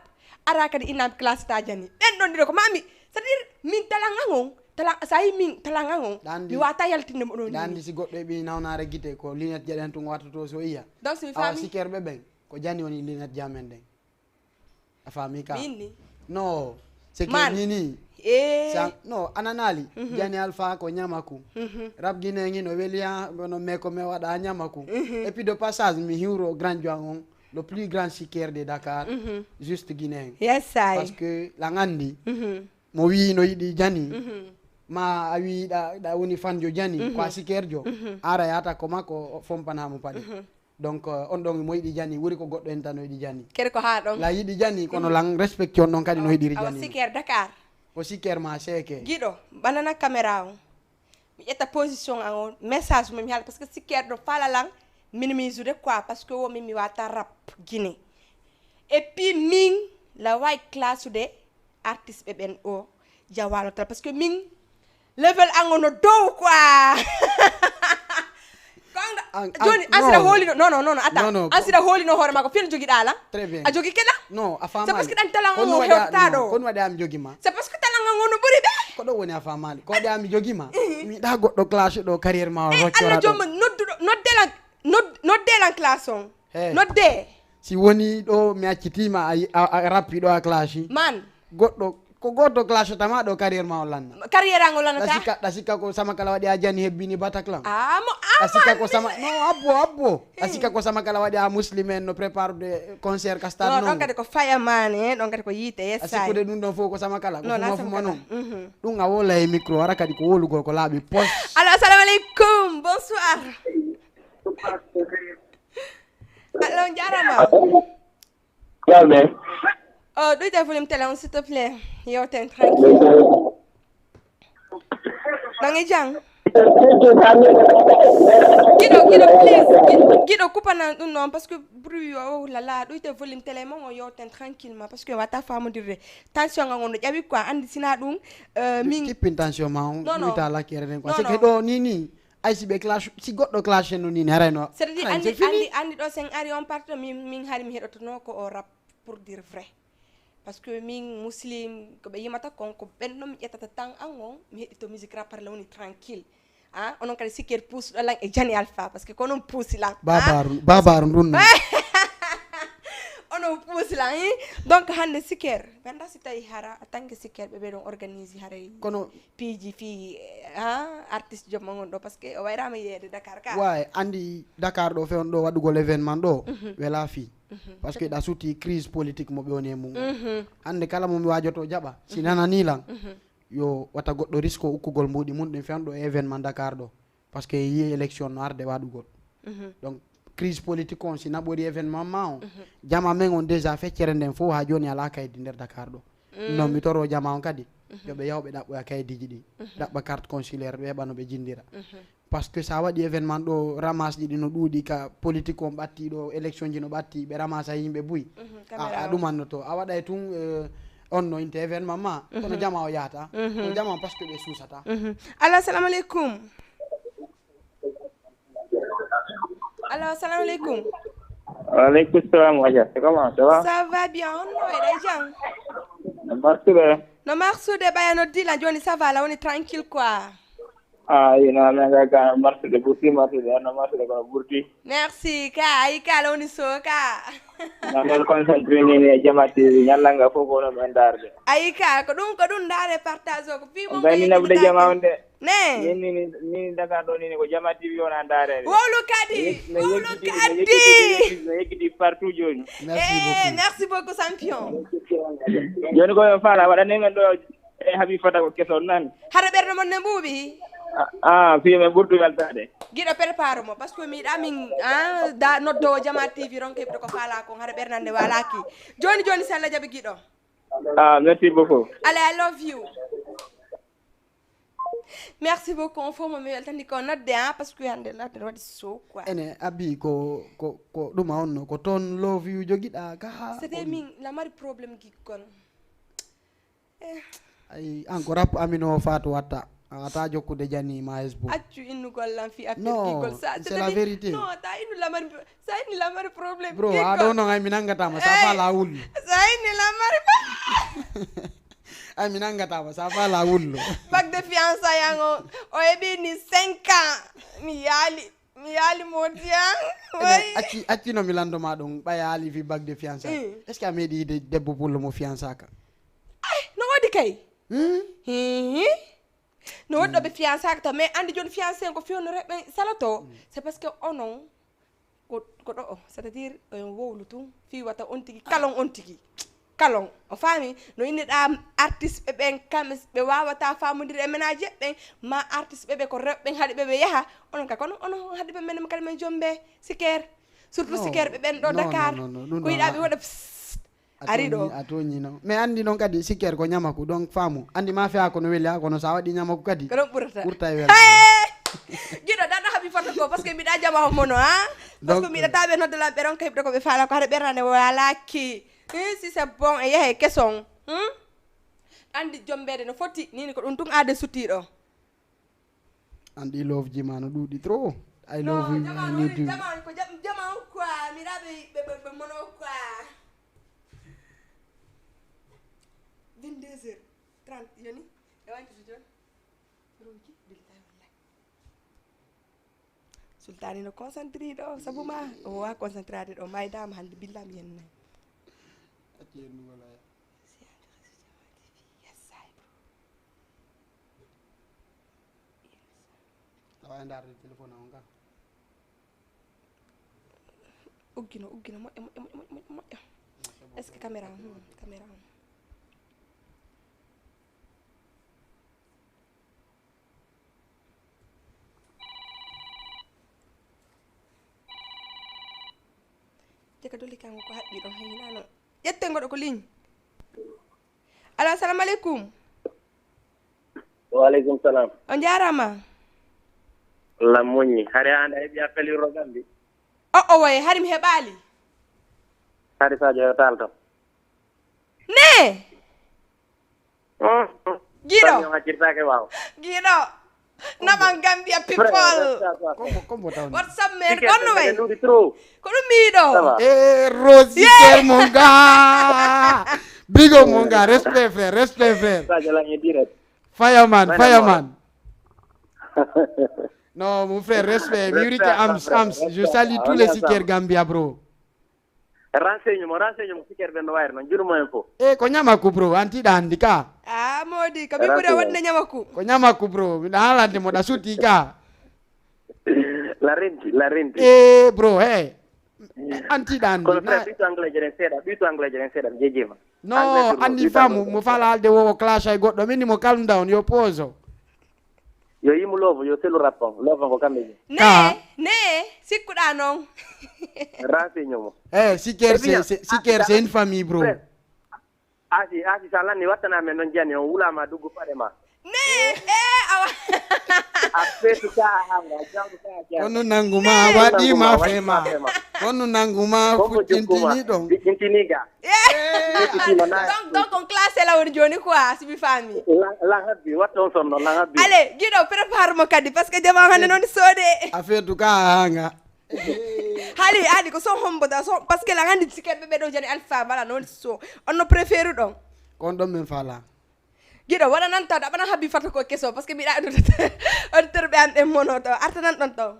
ara kadi inna mi classe ta Jani ɓen ɗon ɗiɗo ko mami c'est à dire min talangagon sa yi min talangagon mi wata yaltinde mo ɗon ɗandi si goɗɗo eɓi nawnare guite ko lunette jeɗen tun wattato so iya donc si mi awa fami siker ɓe ɓen ko Jani woni lunette jamen ɗen a fami ka minni non c'est que nini no ananali Jani Alpha ko nyamaku rap guinéen no welia no meko me wada nyamaku et puis de passage mi hiwro grand Juan le plus grand siker de Dakar juste guinéen parce que la ngandi mo wi no yidi Jani ma a wi da woni fanjo Jani ko sikerjo ara yata ko mako fompanamo pade donc on ɗon mo yiɗi Jani wuri ko goɗɗo en tan no yiɗi Jani kede ko ha ɗon la yiɗi Jani kono lang respecte on ɗon kadi no yiɗiri Jani siker Dakar ko siker ma seke guiɗo banana caméra on mi ƴetta position an o message mo mi haala par ce que siker ɗo fala lang minimise de quoi parce que wo min mi wata rap Guinée et puis min la way classe de artiste ɓe ɓen o jawalotal parce que min level an o no dow quoi joni ansira holino non attends ansira holino hoore makko fil jogi dala très bien a jogi keda non a famali c'est parce que dan talanga mo hewta do kon wadi am jogima c'est parce que talanga ngono buri be ko do woni a famali ko de am jogima mi da goddo clash do carrière ma roccora ala jomma nodde lan classe on nodde si woni do mi accitima a rappi do a clash man goddo ko goddo clash tama do carrière ma lan carrière ngol lan ta da sika ko sama kala wadi a Jani hebbini Bataclan mo asika ko sama no abbo asika ko sama kala wadi a muslimen no prépare de concert castan non don kadi ko fireman don kadi ko yite asiko de dum don fo ko sama kala ko fu monon dum a wola e micro ara kadi ko wolugol ko laabi post alors assalamu alaikum bonsoir alors jarama Calme. Oh, do it volume télé, s'il te plaît. Yo, t'es tranquille. Dans jang. Guido, please. Guido, coupe non, parce que bruit, oh là là, do it volume télé, mon yo, t'es tranquillement, parce que on va ta femme dire. Tension, on a vu quoi, andi sinadung, keep intention, man. Non, ta la kere quoi. C'est que do nini. Ay si be clash si goddo clash no nini harayno. C'est-à-dire andi do sen ari on part min hari mi hedoto no ko o rap pour dire vrai. Parce que min muslim ko be yimata kon ko benno mi ƴettata tan angon mi heɗito musique rap parle woni tranquille onon kadi sikker pousse ɗo lan e Jani Alpha parce que ko non pousse lan babaru ndunno onon pousse lan donc hande sikker benda si tawi hara en tant que sikker ɓe ɗon organise haray kono piiji fi artiste jomma gon ɗo parce que o wayrama yeede Dakar ka way andi Dakar ɗo fewn ɗo waɗugol événement ɗo wela fi parce que da suti crise politique mo ɓe woni e mum hande kala mo mi wajoto jaɓa si nanani lan yo wata goɗɗo risque ukkugol mbuɗi mum ɗum fewn ɗo événement Dakar ɗo parce que yi élection no arde waɗugol donc crise politique on si naɓori événement ma on jama men on déjà feccere nden fof ha joni ala kaydi nder Dakar ɗo non mi toro jama on kadi yoɓe yawɓe ɗaɓɓoya kaydiji ɗi ɗaɓɓa carte consulaire ɓe heɓa no ɓe jindira parce que sa waɗi événement ɗo ramasse ɗiɗi no ɗuuɗi ka politique on ɓatti ɗo élection ji no ɓatti ɓe ramasa yimɓe buyi a ɗumanno to a waɗay tun on no inte événement ma kono jama o yahata no jama par ce que ɓe suusata allo assalamu aleykum allo assalamu aleykum Waaleykum salam Adja, comment ça va? Ça va bien, on est les gens. marsude no marsude ɓayano dila joni ça va la woni tranquille quoi ina menga ka marsude ɓurti marsude anno marsude kono ɓurti merci ka ayi ka la woni so ka nanen concentré nini e jamati ñallanga fof ko onon men darde ayi ka ko ɗum daare partage o ko fimo gani naɓude jama on de ne nini Dakar ɗo nini ko jama TV wona darede wowlu kadi no yeggiti partout joni merci beaucoup champion joni koyo faala waɗani men ɗo e haaɓi fota ko keson nan haɗa ɓerde mon ne ɓuuɓi fimi ɓurdu weltade guiɗo prépare mo par ce que mi yiɗa min da noddowo jama TV ronko heɓde ko faala kon haɗa ɓerdande walaki joni so Allah jaaɓi guiɗo merci beaucoup allez I love you merci beaucoup on fof momi weltandi ko nodde parce que hande ladde waɗi so quoi ene abi ko ɗum a onno ko toon love you joguiɗa ka c'était min la mari probléme gikkon ay encore rap amino fatou watta ata jokkude jani ma Facebook accu innugol lan fi affaire non gigol ça c'est la vérité non ta innu la mari problème bro aɗo no ay mi nangatama sa fa la wullu sa inni la mari ay mi nangatama sa fa la wullu bac de fiançailles yango o heɓi ni 5 ans mi yaali modiyan accino mi landoma ɗum ɓaya haali fi bac de fiançailles est ce que a meeɗi yide debbo pullo mo fiançaka ay no waɗi kay no woɗɗoɓe fiançaka to mais andi joni fiancé ko fewno reɓɓe salato c'est parce que onon ko ɗo o c'est à dire oyon wowlu tum fi wata on tigui kalon on tigui kalon o faami no inniɗa artiste ɓen kamɓe ɓe wawata famodire e ménage ɓen ma artiste ɓeɓe ko rewɓen haaɗi ɓeɓe yaaha onon ka kono onon haaɗi ɓe menen kadi men jombe sikere surtout sikere ɓe ɓen ɗo Dakar ko yiɗa ɓe waɗa ari ɗo a toñi non mais andi noon kadi sikkere ko ñamaku donc faamu andi ma feya kono weeli ha kono sa waɗi ñamaku kadi ko ɗon ɓurta e wel guiɗo ɗaɗa haaɓi foto ko par ce que mbiɗa jama mono par ce que mbiɗa taɓe noddelaɓe ɓe ron ko heɓde koɓe faala ko haɗa ɓernande walaki si c'est bon e yeehe question andi jombede no foti nini ko ɗum tun aade suttiɗo andi love jima no ɗuuɗi trop I love you I need you ko jama on quoi miraɓe ɓe mono quoi 22h30 yoni e wancito joni ronki biltawi wallahi sultani no concentré ɗo sabu ma o wa concentré ade ɗo maydama hande billami hennayi awa darde téléphone on ka uggino moƴƴo est ce que caméra caméra jeka dolli kanko ko haɓɓi ɗon haynano ƴetten goɗo ko ligne alo assalamu aleykum waaleykum salam on jarama Allah moƴƴi hari ande heeɓi appeliro gambi o way hari mi heɓali hari sadio e talto ne guiɗo haccirtake waw guiɗo naɓan Gambia people combo taw whatsapp men gonno way ɗuɗi trop ko ɗum mbiɗo e rosiker mon ga bigo mon ga respect frère sadio lañe direct fireman non mon frère respect mi wurike ams je salue tous les siker Gambia bro renseignement siker ɓen no wayri noon jurumo en fof e ko ñamaku bro antiɗa handi ka modi ko mi ɓuuri waɗde ñamaku ko ñamaku bro miɗa haalande moɗa sutti ka la renti e bro he antiɗa handi kono frère ɓiito anglais jeren seeɗa mi jejjima non andi famu mo fala haalde wowo clash ay goɗɗo minni mo calme down yo pause o yo yimu loovo yo selu rappon loofon ko kamɓe je ne sikkuɗa noon renseignement siker c'est une famille bro asi sa lanni wattanamen noon jani on wulama duggu paɗe ma ne awa a feetu ka hanga jawdu ka kono nanguma waɗima fema kono nanguma futtintini ɗon futtintiniga donc on classé la woni joni quoi sibi fami lan habbi watta on sonno lan habbi allez guiɗo prépare mo kadi par ce que jama hande noon soode a feetu ka hanga haali ko son homboda so par ce que la handi sikerɓe ɓe ɗo jani alpha wala noon so on no préféré ɗon kon ɗon min faala giɗo waɗa nan taw ɗaɓana habbi fata ko keso par ce que mbiɗa adude auditeur ɓe an ɓe mono to arta nan ɗon taw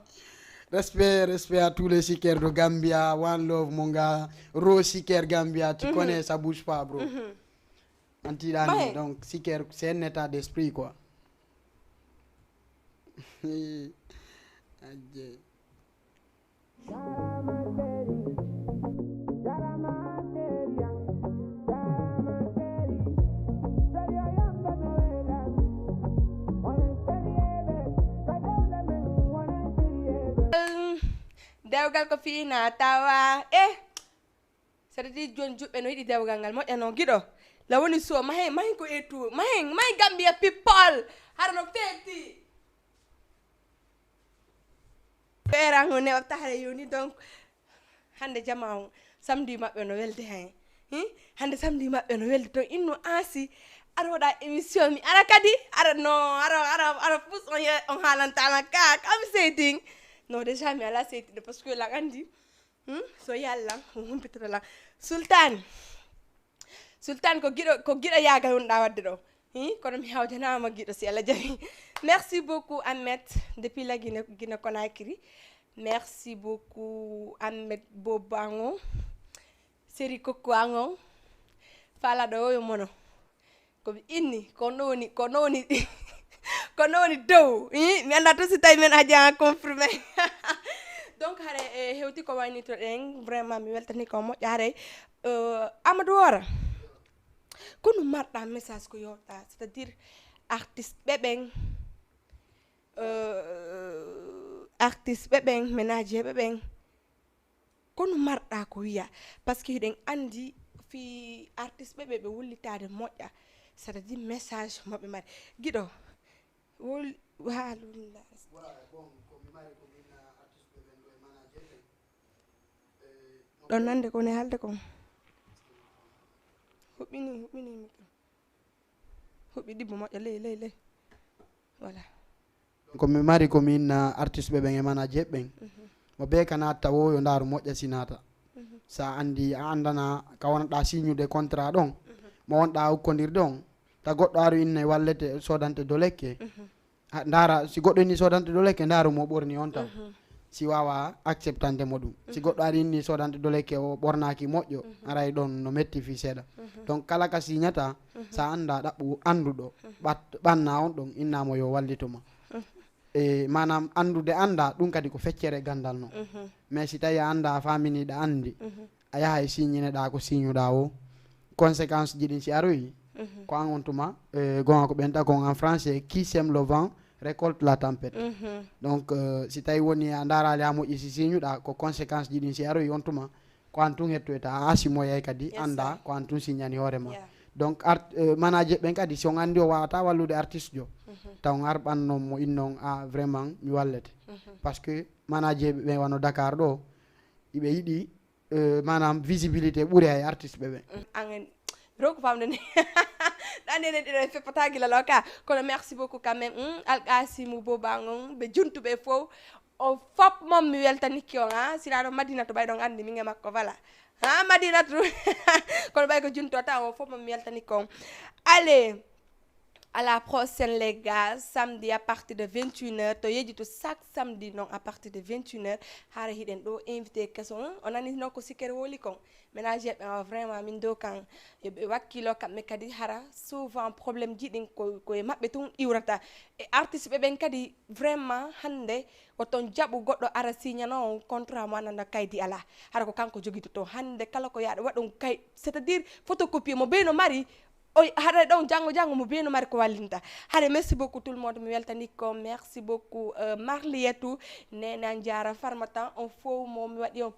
respect à tous les Siker de Gambia one love mon gars Ro Siker Gambia tu connais ça bouge pas bro anti donc Siker c'est un état d'esprit quoi dewgal ko fina tawa saɗa di joni juɓɓe no yiɗi dewgal ngal moƴƴa noon giɗo la woni so mahen ko etu mahen Gambia people hara no feeti feerango ne waftare yoni donc hande jama o samedi maɓɓe no welde hen hande samedi maɓɓe no welde to inno ansi aɗa waɗa émission mi ara kadi ara pus on haalantama ka kam seyding non déjà mi ala seytiɗo par ce que la andi so yallan humpitoto lan sultan ko giɗo yagal wonɗa wadde ɗo kono mi hawjanama giɗo si Allah jaɓi merci beaucoup Ahmed depuis la Guinée Conakry merci beaucoup Ahmed Bobango séri kokko ango falaɗo o yo mono komi inni kono woni dow mi anda to si tawi men aji an confirmé donc haare hewti ko waynito ɗen vraiment mi weltani ko moƴƴa haare Amadou Wora kono marɗa message ko yewɗa c'est à dire artiste ɓeɓen ménager ɓeɓen kono marɗa ko wiya par ce que hiɗen andi fi artiste ɓeɓe ɓe wullitade moƴƴa c'est à dire message moɓe mari giɗo ɗon nande kone halde kon huɓɓini huɓɓi ɗibbo moƴƴa ley voilà komi mari komin artiste ɓeɓen e manager ɓen mo be ka natta wo yo ndaaru moƴƴa si naata sa andi a andana ka wonɗa signude contrat ɗon mo wonɗa hukkodirde on ta goɗɗo aru inne wallete sodante do lekke ndara si goɗɗo inni sodante do lekke ndaaru mo ɓorni on taw si wawa acceptante mo ɗum si goɗɗo ari inni sodante do lekke o ɓornaki moƴƴo aray ɗon no metti fi seeɗa donc kala ka signata sa anda ɗaɓɓu anduɗo ɓanna on ɗon innamo yo wallitoma e manam andude anda ɗum kadi ko feccere gandal no mais si tawi a anda a faminiɗa andi a yaha e signeneɗa ko signuɗa o conséquence ji ɗin si aroyi ko an on tuma gonga ko ɓenta kon en français qui sème le vent récolte la tempête donc si tawi woni a darali ha moƴƴi si signuɗa ko conséquence ji ɗin si aroyi on tuma ko an tun hettoyta a asimoyay kadi anda ko an tun signani hoorema donc manager ɓen kadi si on andi o wawata wallude artiste jo taw on arɓannon mo innon a vraiment mi wallete par ce que manager ɓe wano Dakar ɗo iɓe yiɗi manam visibilité ɓuuri hay artiste ɓeɓe roko famde ne ɗanene ɗiɗo feppata gila lo ka kono merci beaucoup quand même Alkasimou Bobangon ɓe juntuɓe fof o fop mom mi weltaniki on sinaɗo Madina to ɓay ɗon andi min e makko voilà Madina to kono ɓay ko juntota o fop mom mi weltaniki on allez à la prochaine les gars samedi à partir de 21h to yeji to chaque samedi non à partir de 21h hara hiɗen ɗo invité question on ani non ko Siker woli kon ménager ɓe vraiment min do kan yoɓe wakkilo kamɓe kadi hara souvent probléme jiɗin koye maɓɓe tun iwrata e artiste ɓeɓen kadi vraiment hande oton jaɓu goɗɗo ara signana on contrat mo ananda kaydi ala hara ko kanko joguito to hande kala ko yaɗa waɗon kay c'est à dire photocopie mo ɓeyno mari o hare ɗon janggo mo bino mari ko wallinta hare merci beaucoup tout le monde mi weltani ko merci beaucoup Marlietou nena jara farmatan on fo mo mi waɗi on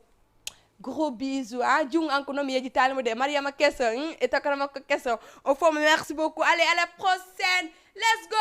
gros bisous jung anko no mi yeji talimo de Mariama Kesso et takara makko Kesso on fo merci beaucoup allez à la prochaine let's go